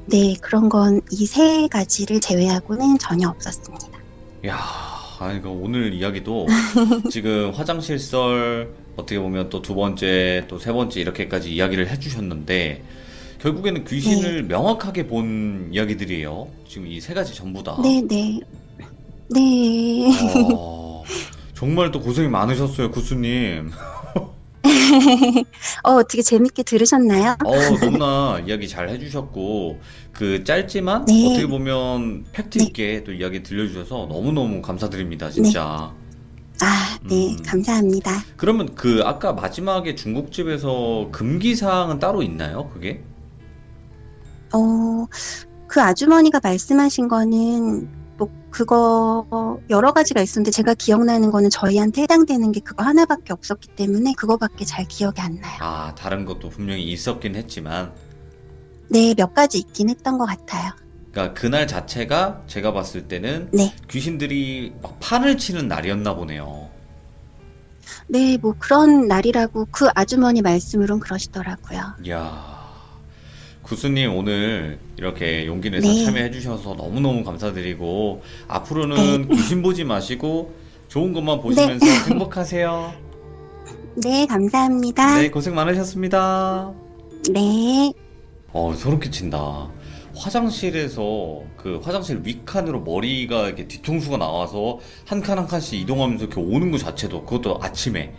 네, 그런 건 이 세 가지를 제외하고는 전혀 없었습니다. 야, 아니, 오늘 이야기도 지금 화장실 썰 어떻게 보면 또 두 번째, 또 세 번째 이렇게까지 이야기를 해주셨는데 결국에는 귀신을 명확하게 본 이야기들이에요. 지금 이 세 가지 전부 다. 네네. 네. 정말 또 고생이 많으셨어요, 구수님. 어떻게 재밌게 들으셨나요? 너무나 이야기 잘 해주셨고, 그 짧지만 네. 어떻게 보면 팩트 있게 또 이야기 들려주셔서 너무너무 감사드립니다, 진짜. 네, 감사합니다. 그러면 그 아까 마지막에 중국집에서 금기사항은 따로 있나요, 그게? 그 아주머니가 말씀하신 거는 뭐 그거 여러 가지가 있었는데 제가 기억나는 거는 저희한테 해당되는 게 그거 하나밖에 없었기 때문에 그거밖에 잘 기억이 안 나요. 아, 다른 것도 분명히 있었긴 했지만, 네, 몇 가지 있긴 했던 것 같아요. 그러니까 그날 자체가 제가 봤을 때는 네. 귀신들이 막 판을 치는 날이었나 보네요. 네, 뭐 그런 날이라고 그 아주머니 말씀으로는 그러시더라고요. 이야, 구스님 오늘 이렇게 용기 내서 네. 참여해 주셔서 너무너무 감사드리고, 앞으로는 네. 귀신 보지 마시고 좋은 것만 보시면서 행복하세요. 네, 감사합니다. 네, 고생 많으셨습니다. 네. 소름 끼친다. 화장실에서 그 화장실 윗칸으로 머리가 이렇게 뒤통수가 나와서 한 칸 한 칸씩 이동하면서 이렇게 오는 것 자체도, 그것도 아침에,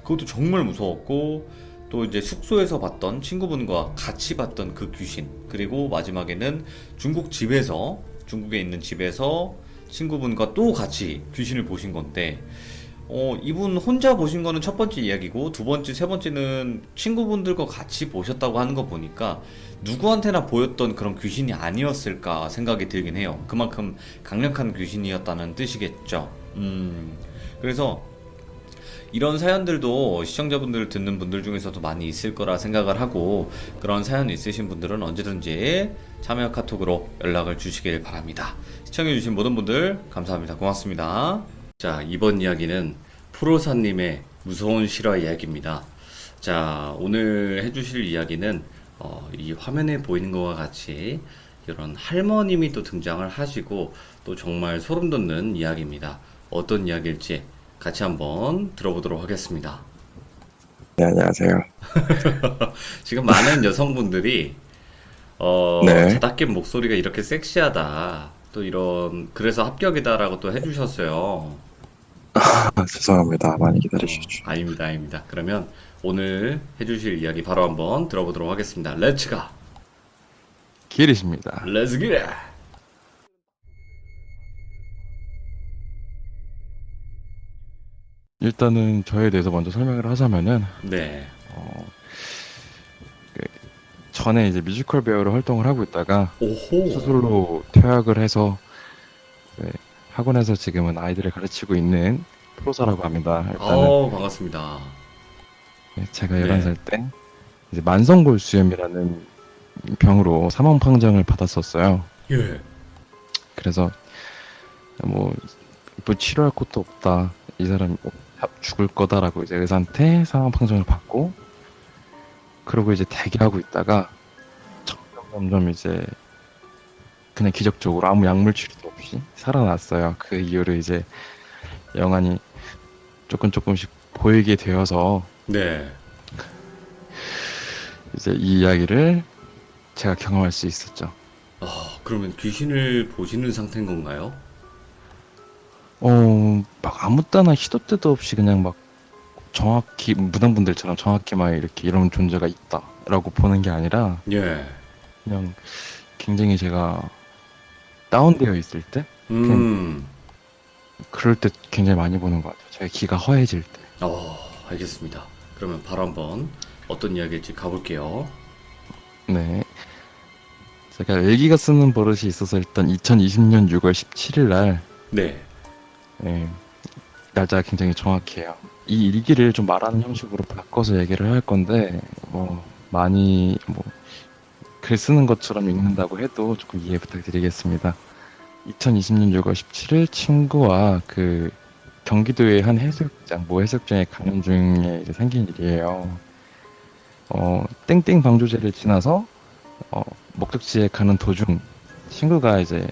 그것도 정말 무서웠고, 또 이제 숙소에서 봤던 친구분과 같이 봤던 그 귀신, 그리고 마지막에는 중국에 있는 집에서 친구분과 또 같이 귀신을 보신 건데, 이분 혼자 보신 거는 첫 번째 이야기고, 두 번째, 세 번째는 친구분들과 같이 보셨다고 하는 거 보니까 누구한테나 보였던 그런 귀신이 아니었을까 생각이 들긴 해요. 그만큼 강력한 귀신이었다는 뜻이겠죠. 그래서 이런 사연들도 시청자분들 듣는 분들 중에서도 많이 있을 거라 생각을 하고, 그런 사연 있으신 분들은 언제든지 참여 카톡으로 연락을 주시길 바랍니다. 시청해주신 모든 분들 감사합니다. 고맙습니다. 자, 이번 이야기는 프로사님의 무서운 실화 이야기입니다. 자, 오늘 해주실 이야기는 이 화면에 보이는 것과 같이 이런 할머님이 또 등장을 하시고, 또 정말 소름 돋는 이야기입니다. 어떤 이야기일지 같이 한번 들어보도록 하겠습니다. 네, 안녕하세요. 지금 많은 여성분들이 네. 자다깬 목소리가 이렇게 섹시하다, 또 이런, 그래서 합격이다라고 또 해주셨어요. 죄송합니다. 많이 기다리셨죠. 아닙니다, 아닙니다. 그러면 오늘 해주실 이야기 바로 한번 들어보도록 하겠습니다. 렛츠가! 길이십니다. 렛츠 기릿! 일단은 저에 대해서 먼저 설명을 하자면은, 네. 어, 그 전에 이제 뮤지컬 배우로 활동을 하고 있다가 오호. 스스로 퇴학을 해서 네, 학원에서 지금은 아이들을 가르치고 있는 프로사라고 합니다. 일단은 반갑습니다. 네, 제가 네. 11살 때 이제 만성골수염이라는 병으로 사망 판정을 받았었어요. 예. 그래서 뭐 치료할 곳도 없다. 이 사람이 죽을 거다라고 이제 의사한테 사망 판정을 받고, 그러고 이제 대기하고 있다가 점점 이제 그냥 기적적으로 아무 약물 치료도 없이 살아났어요. 그 이후로 이제 영안이 조금씩 보이게 되어서 네. 이제 이 이야기를 제가 경험할 수 있었죠. 그러면 귀신을 보시는 상태인 건가요? 막 아무 때나 시도 때도 없이 그냥 막 정확히 무당분들처럼 정확히 막 이렇게 이런 존재가 있다라고 보는 게 아니라, 예. 그냥 굉장히 제가 다운되어 있을 때, 그럴 때 굉장히 많이 보는 것 같아요. 제 귀가 허해질 때. 알겠습니다. 그러면 바로 한번 어떤 이야기일지 가볼게요. 네. 제가 일기가 쓰는 버릇이 있어서 일단 2020년 6월 17일 날, 네. 네, 날짜가 굉장히 정확해요. 이 일기를 좀 말하는 형식으로 바꿔서 얘기를 할 건데, 많이 글 쓰는 것처럼 읽는다고 해도 조금 이해 부탁드리겠습니다. 2020년 6월 17일 친구와 그 경기도의 한 해수욕장, 모 해수욕장에 가는 중에 이제 생긴 일이에요. 땡땡 방조제를 지나서 목적지에 가는 도중 친구가 이제,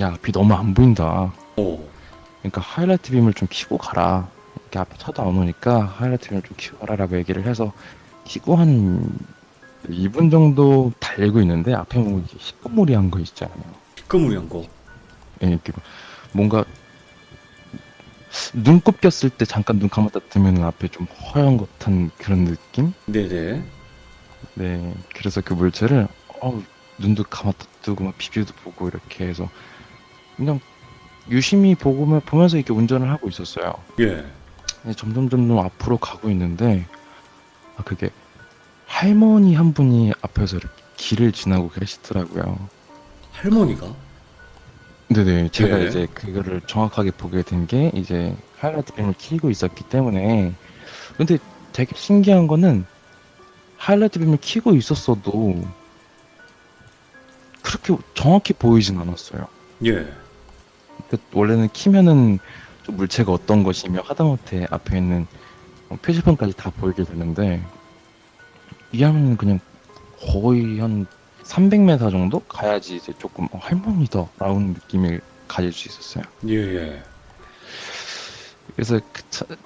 야, 앞이 너무 안 보인다. 그러니까 하이라이트 빔을 좀 켜고 가라. 이렇게 앞에 차도 안 오니까 하이라이트 빔을 좀 켜고 가라라고 얘기를 해서 켜고 한 2분 정도 달리고 있는데 앞에 뭐 이렇게 시꺼머리한 거 있잖아요. 시꺼무리한 거. 예, 이렇게 뭔가 눈곱 꼈을 때 잠깐 눈 감았다 뜨면 앞에 좀 허연 것한 그런 느낌? 네네. 네, 그래서 그 물체를 눈도 감았다 뜨고 막 비비도 보고 이렇게 해서 그냥 유심히 보면서 이렇게 운전을 하고 있었어요. 예. 근데 점점 앞으로 가고 있는데, 그게 할머니 한 분이 앞에서 이렇게 길을 지나고 계시더라고요. 할머니가? 네네. 제가 예. 이제 그거를 정확하게 보게 된 게 이제 하이라이트 빔을 켜고 있었기 때문에. 근데 되게 신기한 거는 하이라이트 빔을 켜고 있었어도 그렇게 정확히 보이진 않았어요. 예. 그 원래는 키면은 좀 물체가 어떤 것이며 하다못해 앞에 있는 표지판까지 다 보이게 되는데 이 화면은 그냥 거의 한 300m 정도 가야지 이제 조금 할머니다 라는 느낌을 가질 수 있었어요. 예, 예. 그래서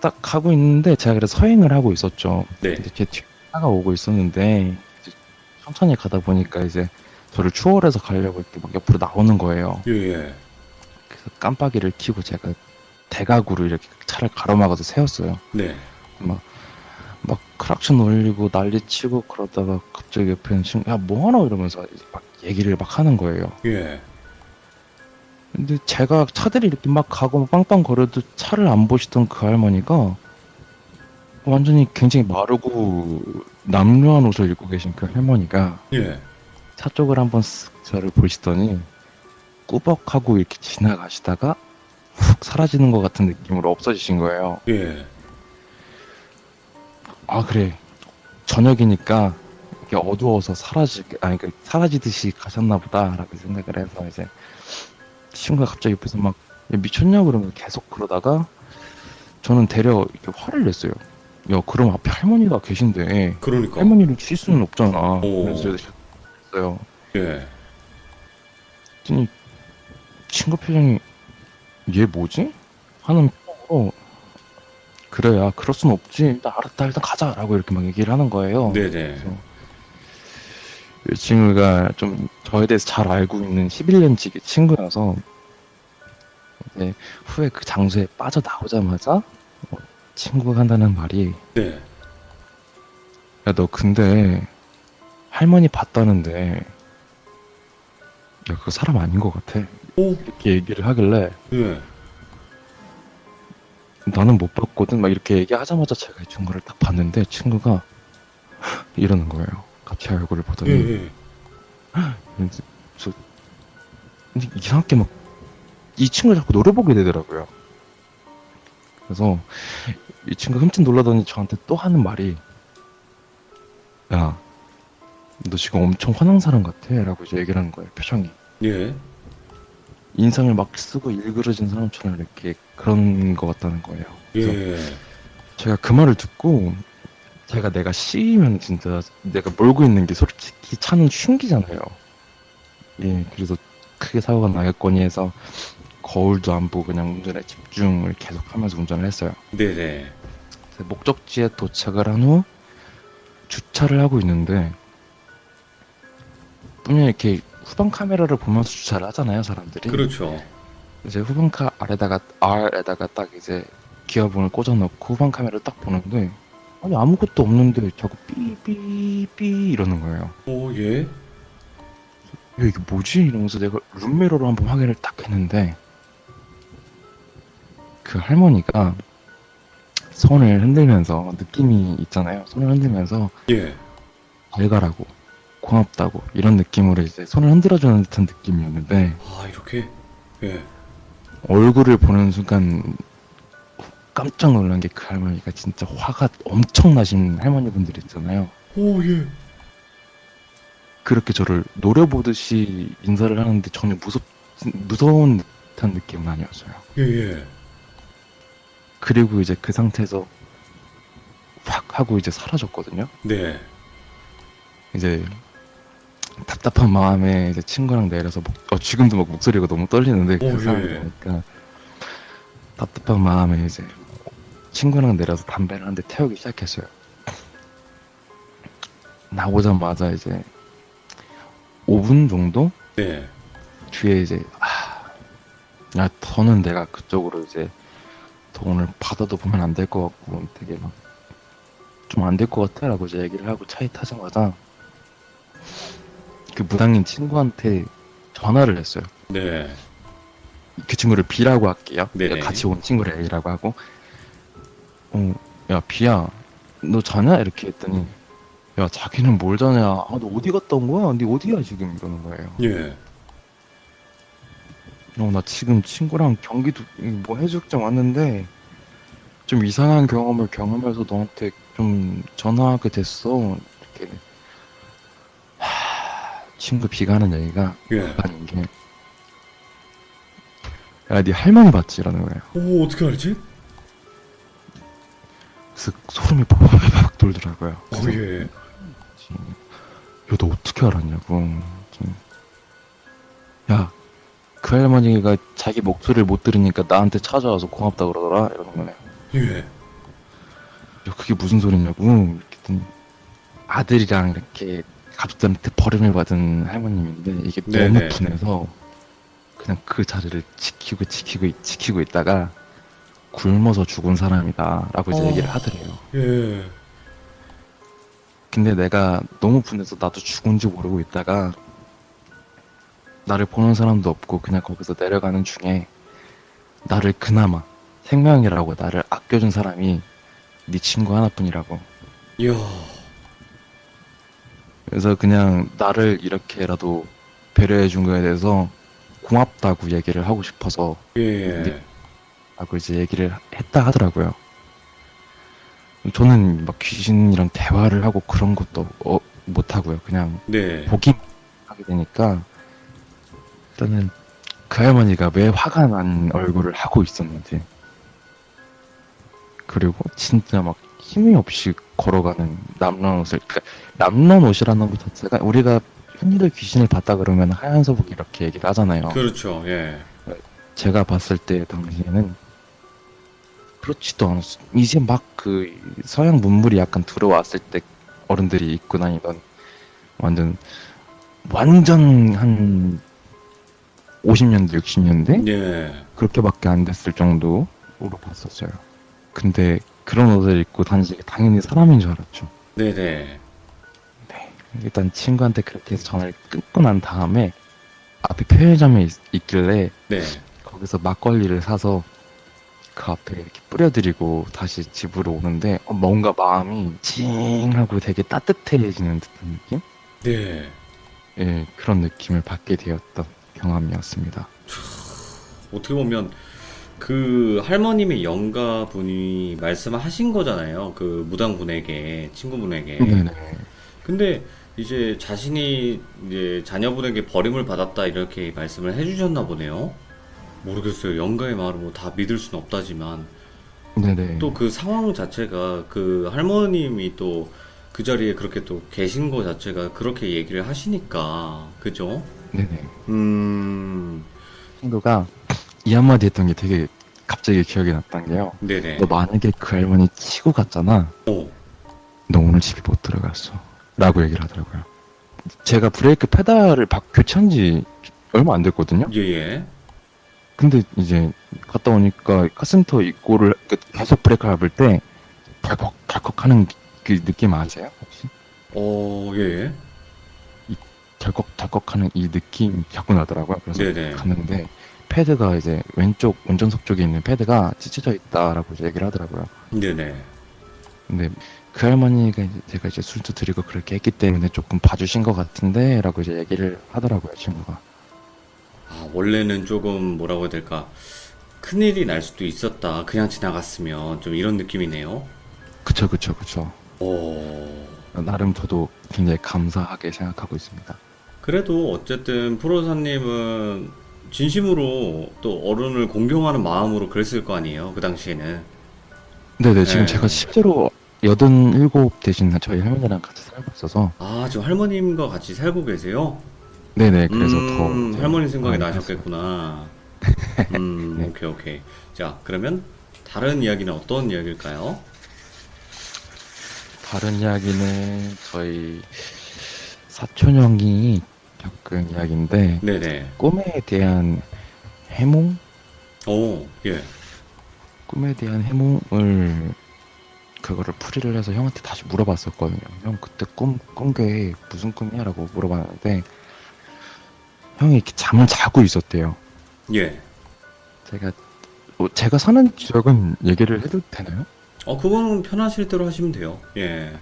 딱 가고 있는데 제가 그래서 서행을 하고 있었죠. 네. 근데 제 뒤에 차가 오고 있었는데 이제 천천히 가다 보니까 이제 저를 추월해서 가려고 이렇게 막 옆으로 나오는 거예요. 예, 예. 그래서 깜빡이를 켜고 제가 대각으로 이렇게 차를 가로막아서 세웠어요. 네. 막 크락션 올리고 난리치고 그러다가 갑자기 옆에 있는 친구 야 뭐하노 이러면서 이제 막 얘기를 막 하는 거예요. 예. 근데 제가 차들이 이렇게 막 가고 빵빵 거려도 차를 안 보시던 그 할머니가 완전히 굉장히 마르고 남루한 옷을 입고 계신 그 할머니가 예. 차 쪽을 한번 쓱 저를 보시더니 꾸벅하고 이렇게 지나가시다가 훅 사라지는 것 같은 느낌으로 없어지신 거예요. 예. 아 그래 저녁이니까 이게 어두워서 사라지듯이 가셨나 보다라고 생각을 해서 이제 친구가 갑자기 옆에서 막 야, 미쳤냐 그러면 계속 그러다가 저는 되려 이렇게 화를 냈어요. 야 그럼 앞에 할머니가 계신데 그러니까. 할머니를 칠 수는 없잖아. 오. 그래서 제가 했어요. 예. 그랬더니 친구 표정이 얘 뭐지? 하는 표정으로 그래야 그럴 순 없지. 일단 알았다 일단 가자라고 이렇게 막 얘기를 하는 거예요. 네네. 그래서 이 친구가 좀 저에 대해서 잘 알고 있는 11년지기 친구라서 이제 후에 그 장소에 빠져나오자마자 친구가 한다는 말이 네. 야 너 근데 할머니 봤다는데 야 그거 사람 아닌 것 같아 오. 이렇게 얘기를 하길래 예. 나는 못 봤거든 막 이렇게 얘기하자마자 제가 이 친구를 딱 봤는데 친구가 이러는 거예요. 같이 얼굴을 예, 보더니 예. 근데 이상하게 막 이 친구를 자꾸 노려보게 되더라고요. 그래서 이 친구가 흠칫 놀라더니 저한테 또 하는 말이 야 너 지금 엄청 화난 사람 같아 라고 이제 얘기를 하는 거예요. 표정이 예. 인상을 막 쓰고 일그러진 사람처럼 이렇게 그런 것 같다는 거예요. 그래서 예. 제가 그 말을 듣고 내가 C면 진짜 내가 몰고 있는 게 솔직히 차는 흉기잖아요. 예, 그래서 크게 사고가 나겠거니 해서 거울도 안 보고 그냥 운전에 집중을 계속하면서 운전을 했어요. 네네. 목적지에 도착을 한 후 주차를 하고 있는데 분명 이렇게 후방 카메라를 보면서 주차를 하잖아요, 사람들이. 그렇죠. 이제 후방카 R에다가 딱 이제 기어봉을 꽂아놓고 후방 카메라를 딱 보는데 아니 아무것도 없는데 자꾸 삐삐삐 이러는 거예요. 오, 예. 야 이게 뭐지? 이러면서 내가 룸미러로 한번 확인을 딱 했는데 그 할머니가 손을 흔들면서 느낌이 있잖아요. 손을 흔들면서 예. 잘 가라고 고맙다고 이런 느낌으로 이제 손을 흔들어주는 듯한 느낌이었는데 아, 이렇게? 예. 얼굴을 보는 순간 깜짝 놀란 게 그 할머니가 진짜 화가 엄청 나신 할머니분들 있잖아요. 오, 예. 그렇게 저를 노려보듯이 인사를 하는데 전혀 무서운 듯한 느낌은 아니었어요. 예, 예. 그리고 이제 그 상태에서 확 하고 이제 사라졌거든요. 네. 이제 답답한 마음에 이제 친구랑 내려서 지금도 막 목소리가 너무 떨리는데 오, 그 상황 예. 보니까 답답한 마음에 이제 친구랑 내려서 담배를 한 대 태우기 시작했어요. 나오자마자 이제 5분 정도 네. 뒤에 이제 야 더는 내가 그쪽으로 이제 더 오늘 바다도 보면 안 될 것 같고 되게 막 좀 안 될 것 같아 라고 이제 얘기를 하고 차에 타자마자 그 무당인 친구한테 전화를 했어요. 네. 그 친구를 B라고 할게요. 네네. 같이 온 친구를 A라고 하고 야 B야 너 자냐? 이렇게 했더니 야 자기는 뭘 자냐? 너 어디 갔다 온 거야? 네 어디야 지금? 이러는 거예요. 예. 나 지금 친구랑 경기도 뭐 해수욕장 왔는데 좀 이상한 경험을 경험해서 너한테 좀 전화하게 됐어. 이렇게 친구 B가 하는 얘기가 예. 아닌 게, 야, 네 할머니 봤지? 이러는 거예요. 오, 어떻게 알지? 그래서 소름이 팍팍 돌더라고요. 예. 야, 너 어떻게 알았냐고. 야, 그 할머니가 자기 목소리를 못 들으니까 나한테 찾아와서 고맙다 그러더라. 이러는 거네요. 예. 야, 그게 무슨 소리냐고. 이렇게 했더니 아들이랑 이렇게 가족들한테 버림을 받은 할머님인데 이게 너무 네네. 분해서 그냥 그 자리를 지키고 있다가 굶어서 죽은 사람이다라고 이제 얘기를 하더래요. 예. 근데 내가 너무 분해서 나도 죽은지 모르고 있다가 나를 보는 사람도 없고 그냥 거기서 내려가는 중에 나를 그나마 생명이라고 나를 아껴준 사람이 네 친구 하나뿐이라고. 이야. 그래서 그냥 나를 이렇게라도 배려해준 거에 대해서 고맙다고 얘기를 하고 싶어서 예. 라고 이제 얘기를 했다 하더라고요. 저는 막 귀신이랑 대화를 하고 그런 것도 못 하고요. 그냥 네. 보기 하게 되니까 일단은 그 할머니가 왜 화가 난 얼굴을 하고 있었는지, 그리고 진짜 막 힘이 없이 걸어가는 남런 옷을, 그러니까 남런 옷이라는 것 자체가 우리가 흔히들 귀신을 봤다 그러면 하얀 서복 이렇게 얘기를 하잖아요. 그렇죠. 예. 제가 봤을 때 당시에는 그렇지도 않았어. 이제 막 그 서양 문물이 약간 들어왔을 때 어른들이 입고 다니던 완전 한 50년대, 60년대? 예. 그렇게밖에 안 됐을 정도로 봤었어요. 근데 그런 옷을 입고 다니시기 당연히 사람인 줄 알았죠. 네네. 일단 친구한테 그렇게 해서 전화를 끊고 난 다음에 앞에 편의점에 있길래 네. 거기서 막걸리를 사서 그 앞에 이렇게 뿌려드리고 다시 집으로 오는데 뭔가 마음이 찡하고 되게 따뜻해지는 듯한 느낌? 네. 예, 그런 느낌을 받게 되었던 경험이었습니다. 어떻게 보면 그 할머님의 영가분이 말씀하신 거잖아요. 그 무당분에게, 친구분에게. 네네. 근데 이제 자신이 이제 자녀분에게 버림을 받았다 이렇게 말씀을 해주셨나 보네요. 모르겠어요. 영가의 말을 뭐 다 믿을 수는 없다지만 네네. 또 그 상황 자체가 그 할머님이 또 그 자리에 그렇게 또 계신 거 자체가 그렇게 얘기를 하시니까 그죠? 네네. 음, 친구가 이 한마디 했던 게 되게 갑자기 기억이 났던 게요. 네네. 너 만약에 그 할머니 치고 갔잖아. 오, 너 오늘 집에 못 들어갔어. 라고 얘기를 하더라고요. 제가 브레이크 페달을 교체한 지 얼마 안 됐거든요. 예예. 근데 이제 갔다 오니까 카센터 입고를 계속 브레이크 밟을 때 덜컥 하는 그 느낌 아세요? 혹시? 예예. 덜컥 하는 이 느낌이 자꾸 나더라고요. 그래서 네네. 갔는데 패드가 이제 왼쪽 운전석 쪽에 있는 패드가 찢어져 있다라고 이제 얘기를 하더라고요. 네네. 근데 그 할머니가 이제 제가 이제 술도 드리고 그렇게 했기 때문에 조금 봐주신 것 같은데 라고 이제 얘기를 하더라고요, 친구가. 아, 원래는 조금 뭐라고 해야 될까? 큰일이 날 수도 있었다. 그냥 지나갔으면 좀 이런 느낌이네요. 그쵸. 오. 나름 저도 굉장히 감사하게 생각하고 있습니다. 그래도 어쨌든 프로사님은 진심으로 또 어른을 공경하는 마음으로 그랬을 거 아니에요. 그 당시에는. 네네, 지금 네. 제가 실제로 87 대신 저희 할머니랑 같이 살고 있어서, 아, 지금 할머님과 같이 살고 계세요? 네네, 그래서 더. 이제 할머니 생각이 마음이 나셨겠구나. 네. 오케이. 자, 그러면 다른 이야기는 어떤 이야기일까요? 다른 이야기는 저희 사촌 형이 겪은 이야기인데, 네네. 꿈에 대한 해몽? 오, 예. 꿈에 대한 해몽을, 그거를 풀이를 해서 형한테 다시 물어봤었거든요. 형, 그때 꾼 게 무슨 꿈이야? 라고 물어봤는데, 형이 이렇게 잠을 자고 있었대요. 예. 제가 사는 지역은 얘기를 해도 되나요? 그거는 편하실 대로 하시면 돼요. 예.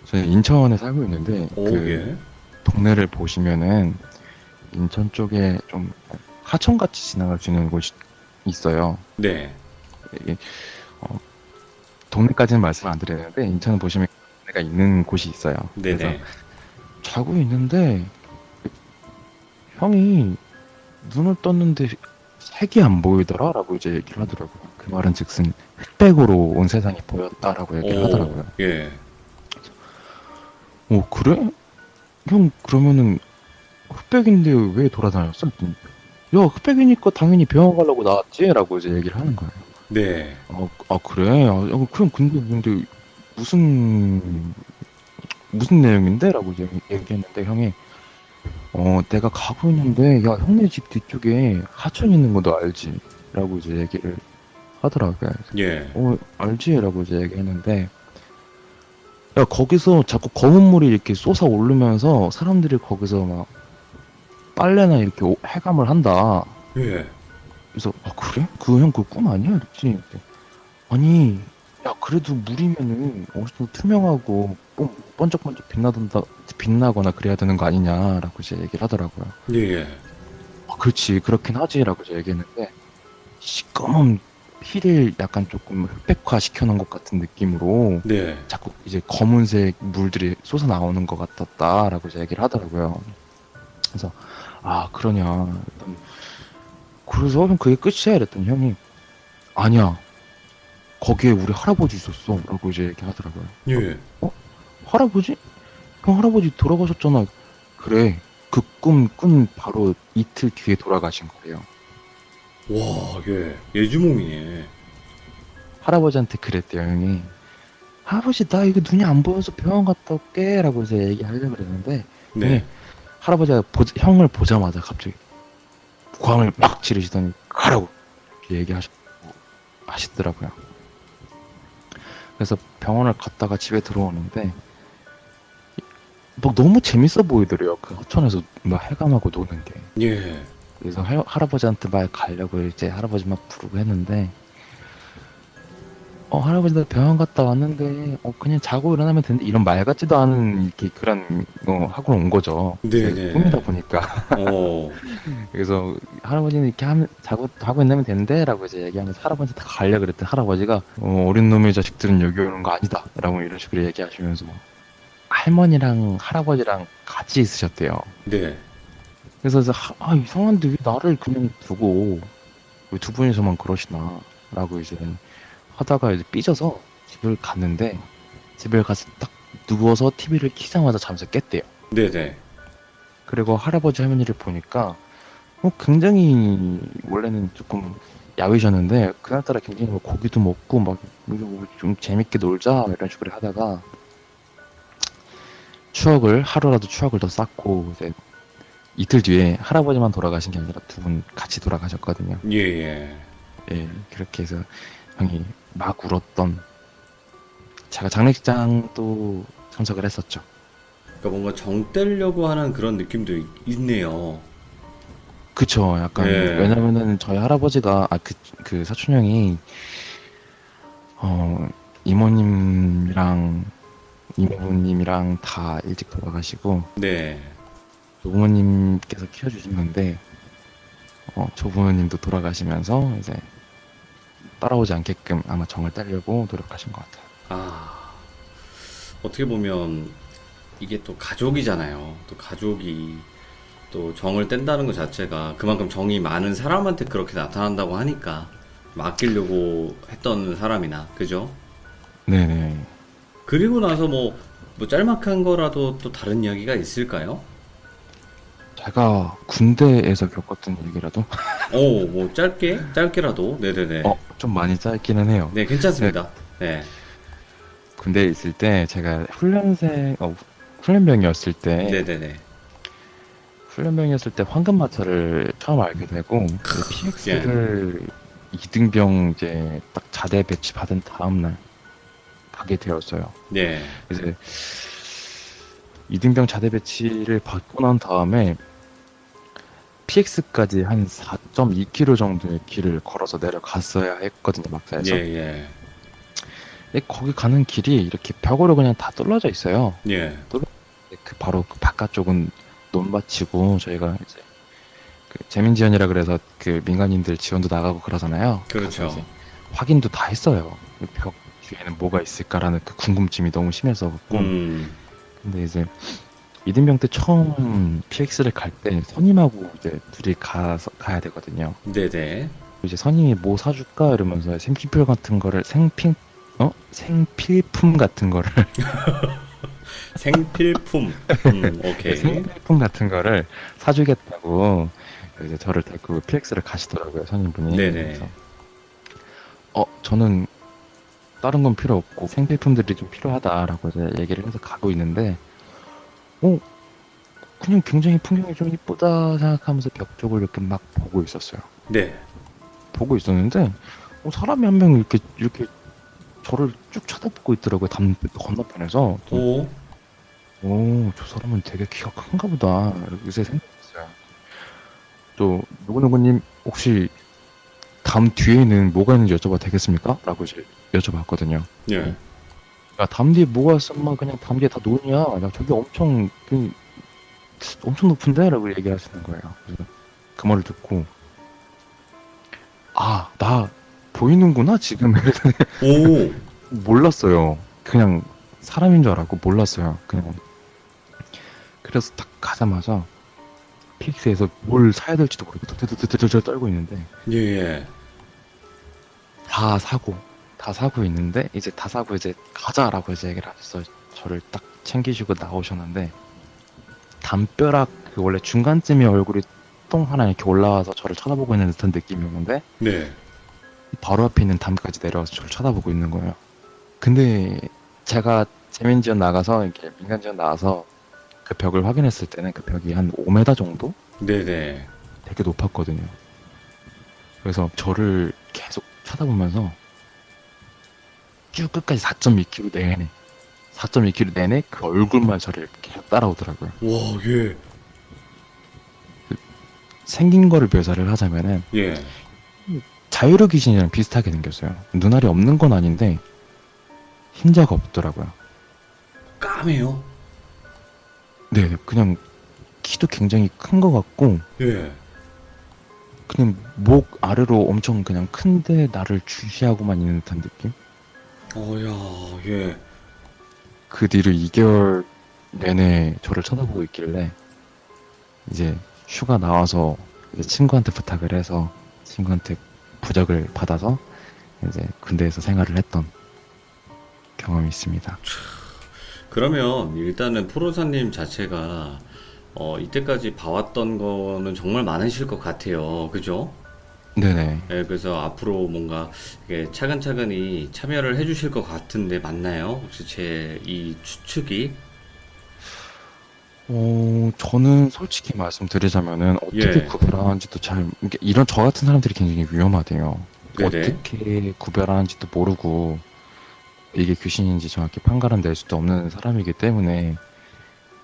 저는 인천에 살고 있는데, 오, 그 예. 동네를 보시면은 인천 쪽에 좀 하천같이 지나갈 수 있는 곳이 있어요. 네. 이게 동네까지는 말씀 안 드리는데 인천 보시면 동네가 있는 곳이 있어요. 그래서 네네. 자고 있는데 형이 눈을 떴는데 색이 안 보이더라라고 이제 얘기를 하더라고요. 그 말은 즉슨 흑백으로 온 세상이 보였다라고 얘기를 하더라고요. 예. 그래? 형 그러면은 흑백인데 왜 돌아다녔어? 했더니, 야 흑백이니까 당연히 병원 가려고 나왔지라고 이제 얘기를 하는 거예요. 네. 그래? 그럼 근데 무슨 내용인데?라고 이제 얘기했는데 형이 내가 가고 있는데 야 형네 집 뒤쪽에 하천 있는 거 너 알지? 라고 이제 얘기를 하더라고요. 예. 알지? 라고 이제 얘기했는데 야 거기서 자꾸 검은 물이 이렇게 솟아 오르면서 사람들이 거기서 막 빨래나 이렇게 해감을 한다. 예. 그래서 그래? 형 그 꿈 아니야? 그랬지. 아니 야 그래도 물이면은 어느 정도 투명하고 번쩍번쩍 빛나거나 그래야 되는 거 아니냐라고 이제 얘기를 하더라고요. 예. 그렇지 그렇긴 하지라고 이제 얘기했는데 시꺼먼 피를 약간 조금 흑백화 시켜놓은 것 같은 느낌으로 네. 자꾸 이제 검은색 물들이 솟아 나오는 것 같았다라고 이제 얘기를 하더라고요. 그래서 그러냐. 일단 그래서 형 그게 끝이야 이랬더니 형이 아니야 거기에 우리 할아버지 있었어 라고 이제 얘기하더라고요. 예. 할아버지? 형 할아버지 돌아가셨잖아. 그래 그 꿈 꾼 바로 이틀 뒤에 돌아가신 거예요. 와, 예. 예주몽이네. 할아버지한테 그랬대요 형이. 할아버지 나 이거 눈이 안 보여서 병원 갔다 올게 라고 이제 얘기하려고 그랬는데 네. 할아버지가 형을 보자마자 갑자기 고함을 막 지르시더니 가라고 이렇게 하시더라고요. 그래서 병원을 갔다가 집에 들어오는데 막 너무 재밌어 보이더래요. 그 하천에서 막 해감하고 노는 게. 예. 그래서 할아버지한테 막 가려고 이제 할아버지 막 부르고 했는데 할아버지 나 병원 갔다 왔는데 그냥 자고 일어나면 되는데 이런 말 같지도 않은 이렇게 그런 하고 온 거죠. 네네. 꿈이다 보니까. 어. 그래서 할아버지는 이렇게 자고 있으면 되는데라고 이제 얘기하면서 할아버지한테 가려고 그랬더니 할아버지가 어린 놈의 자식들은 여기 오는 거 아니다 라고 이런 식으로 얘기하시면서 할머니랑 할아버지랑 같이 있으셨대요. 네. 그래서 이상한데 왜 나를 그냥 두고 왜 두 분이서만 그러시나 라고 이제 하다가 이제 삐져서 집을 갔는데 집에 가서 딱 누워서 TV를 켜자마자 잠에서 깼대요. 네네. 그리고 할아버지 할머니를 보니까 굉장히 원래는 조금 야위셨는데 그날따라 굉장히 고기도 먹고 막 좀 재밌게 놀자 이런 식으로 하다가 하루라도 추억을 더 쌓고 이제 이틀 뒤에 할아버지만 돌아가신 게 아니라 두 분 같이 돌아가셨거든요. 예. 예, 그렇게 해서 형이 막 울었던 제가 장례식장도 참석을 했었죠. 그러니까 뭔가 정 떼려고 하는 그런 느낌도 있네요. 그쵸. 약간 예. 왜냐면은 저희 할아버지가 그 사촌 형이 이모님이랑 이모님이랑 다 일찍 돌아가시고 네. 조부모님께서 키워주신 데 조부모님도 돌아가시면서 이제 따라오지 않게끔 아마 정을 떼려고 노력하신 것 같아요. 어떻게 보면 이게 또 가족이잖아요. 또 가족이 또 정을 뗀다는 것 자체가 그만큼 정이 많은 사람한테 그렇게 나타난다고 하니까 맡기려고 했던 사람이나, 그죠? 네네. 그리고 나서 뭐 짤막한 거라도 또 다른 이야기가 있을까요? 제가 군대에서 겪었던 얘기라도 뭐 짧게라도. 네네네. 좀 많이 짧기는 해요. 네, 괜찮습니다. 네. 군대에 있을 때 제가 훈련병이었을 때 네네네. 훈련병이었을 때 황금마차를 처음 알게 되고 PX를 2등병 이제 딱 자대 배치 받은 다음날 가게 되었어요. 네. 이제 2등병 자대 배치를 받고 난 다음에 PX까지 한 4.2km 정도의 길을 걸어서 내려갔어야 했거든요, 막사에서. 예. 거기 가는 길이 이렇게 벽으로 그냥 다 뚫어져 있어요. 예. 바로 그 바깥쪽은 논밭이고 저희가 이제 그 재민 지원이라 그래서 그 민간인들 지원도 나가고 그러잖아요. 그렇죠. 가서 이제 확인도 다 했어요. 이 벽 뒤에는 뭐가 있을까라는 그 궁금증이 너무 심해서 갖고. 근데 이제 이등병 때 처음 PX를 갈 때 선임하고 이제 둘이 가야 되거든요. 네네. 이제 선임이 뭐 사줄까 이러면서 생필품 같은 거를 생필품 같은 거를 생필품. 오케이. 생필품 같은 거를 사주겠다고 이제 저를 데리고 PX를 가시더라고요, 선임분이. 네네. 그래서 저는 다른 건 필요 없고 생필품들이 좀 필요하다라고 이제 얘기를 해서 가고 있는데 그냥 굉장히 풍경이 좀 이쁘다 생각하면서 벽 쪽을 이렇게 막 보고 있었어요. 네. 보고 있었는데 사람이 한 명 이렇게 저를 쭉 쳐다보고 있더라고요. 담 건너편에서. 오. 저 사람은 되게 키가 큰가 보다. 요새 생각했어요. 또 누구누구님 혹시 담 뒤에는 뭐가 있는지 여쭤봐도 되겠습니까? 라고 이제 여쭤봤거든요. 예. 야, 담 뒤에 뭐가 있어? 엄마 그냥 담 뒤에 다 논이야. 야, 저기 엄청 높은데? 라고 얘기하시는 거예요. 그래서 그 말을 듣고 나 보이는구나 지금. 오. 몰랐어요. 그냥 사람인 줄 알았고 몰랐어요. 그냥. 그래서 딱 가자마자 PX에서 뭘 사야 될지도 모르고 드드드드드 떨고 있는데 예, 예. 다 사고 있는데 이제 다 사고 이제 가자라고 이제 얘기를 하셨어요. 저를 딱 챙기시고 나오셨는데 담벼락 그 원래 중간쯤에 얼굴이 똥 하나 이렇게 올라와서 저를 쳐다보고 있는 듯한 느낌이었는데 네. 바로 앞에 있는 담까지 내려와서 저를 쳐다보고 있는 거예요. 근데 제가 재민지원 나가서 이렇게 민간지원 나와서 그 벽을 확인했을 때는 그 벽이 한 5m 정도 네네. 되게 높았거든요. 그래서 저를 계속 쳐다보면서 쭉 끝까지 4.2km 내내 그 얼굴만 저를 계속 따라오더라고요. 와, 예. 생긴 거를 묘사를 하자면은 예. 자유로 귀신이랑 비슷하게 생겼어요. 눈알이 없는 건 아닌데 흰자가 없더라고요. 까매요? 네, 그냥 키도 굉장히 큰 것 같고 예. 그냥 목 아래로 엄청 그냥 큰데 나를 주시하고만 있는 듯한 느낌? 야, 예. 그 뒤로 2개월 내내 저를 쳐다보고 있길래 이제 휴가 나와서 이제 친구한테 부탁을 해서 친구한테 부적을 받아서 이제 군대에서 생활을 했던 경험이 있습니다. 그러면 일단은 프로사님 자체가 이때까지 봐왔던 거는 정말 많으실 것 같아요. 그죠? 네네. 예, 그래서 앞으로 뭔가 이게 차근차근히 참여를 해주실 것 같은데 맞나요? 혹시 제 이 추측이? 저는 솔직히 말씀드리자면은 어떻게 예. 구별하는지도 이런 저 같은 사람들이 굉장히 위험하대요. 네네. 어떻게 구별하는지도 모르고 이게 귀신인지 정확히 판가름 낼 수도 없는 사람이기 때문에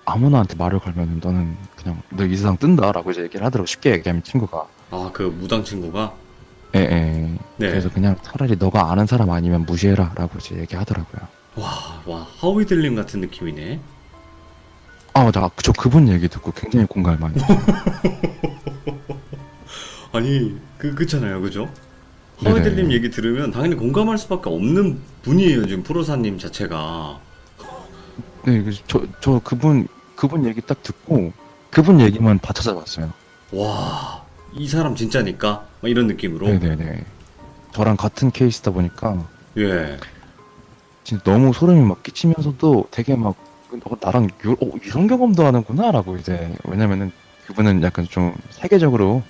아무나한테 말을 걸면 너는 그냥 너 이 세상 뜬다라고 이제 얘기를 하더라고. 쉽게 얘기하면 친구가. 아, 그 무당 친구가? 예. 네. 그래서 그냥 차라리 너가 아는 사람 아니면 무시해라라고 이제 얘기하더라고요. 와, 하위들림 같은 느낌이네. 맞아. 저 그분 얘기 듣고 굉장히 공감을 많이 했어요. 아니, 그렇잖아요. 그죠? 네네. 하위들림 얘기 들으면 당연히 공감할 수밖에 없는 분이에요. 지금 프로사님 자체가. 네, 그래서 저 그분 얘기 딱 듣고 그분 얘기만 다 찾아봤어요. 와, 이 사람 진짜니까? 막 이런 느낌으로. 네네네. 저랑 같은 케이스다 보니까 예. 진짜 너무 소름이 막 끼치면서도 되게 막 나랑 이런 경험도 하는구나라고 이제 왜냐면은 그분은 약간 좀 세계적으로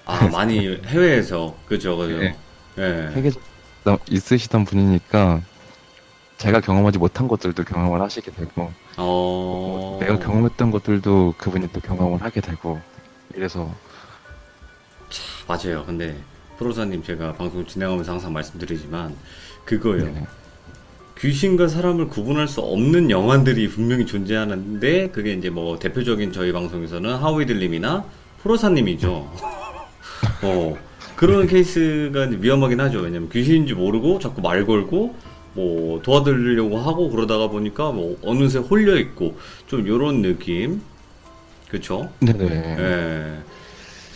아, 많이 해외에서. 그죠? 네. 예. 세계적으로 있으시던 분이니까 제가 경험하지 못한 것들도 경험을 하시게 되고 내가 경험했던 것들도 그분이 또 경험을 하게 되고 이래서 맞아요. 근데 프로사님 제가 방송 진행하면서 항상 말씀드리지만 그거예요. 네네. 귀신과 사람을 구분할 수 없는 영화들이 분명히 존재하는데 그게 이제 뭐 대표적인 저희 방송에서는 하위들님이나 프로사님이죠. 그런 케이스가 이제 위험하긴 하죠. 왜냐면 귀신인지 모르고 자꾸 말 걸고 뭐 도와드리려고 하고 그러다가 보니까 뭐 어느새 홀려 있고 좀 요런 느낌. 그쵸? 네네. 예.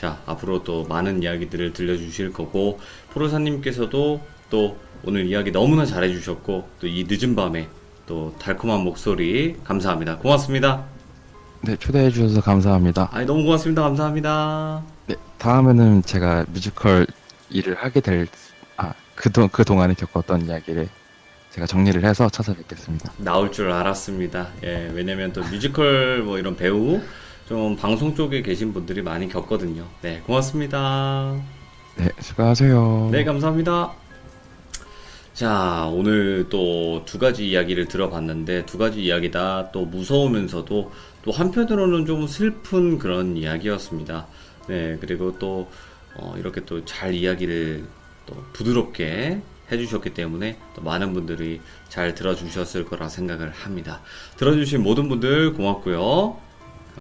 자, 앞으로 또 많은 이야기들을 들려주실 거고, 프로사님께서도 또 오늘 이야기 너무나 잘해주셨고, 또 이 늦은 밤에 또 달콤한 목소리 감사합니다. 고맙습니다. 네, 초대해 주셔서 감사합니다. 아이, 너무 고맙습니다. 감사합니다. 네, 다음에는 제가 뮤지컬 일을 하게 될, 그동안에 겪었던 이야기를 제가 정리를 해서 찾아뵙겠습니다. 나올 줄 알았습니다. 예, 왜냐면 또 뮤지컬 뭐 이런 배우, 좀 방송 쪽에 계신 분들이 많이 겪거든요. 네, 고맙습니다. 네, 수고하세요. 네, 감사합니다. 자, 오늘 또 두 가지 이야기를 들어봤는데, 두 가지 이야기 다 또 무서우면서도 또 한편으로는 좀 슬픈 그런 이야기였습니다. 네, 그리고 또 이렇게 또 잘 이야기를 또 부드럽게 해주셨기 때문에 또 많은 분들이 잘 들어주셨을 거라 생각을 합니다. 들어주신 모든 분들 고맙고요.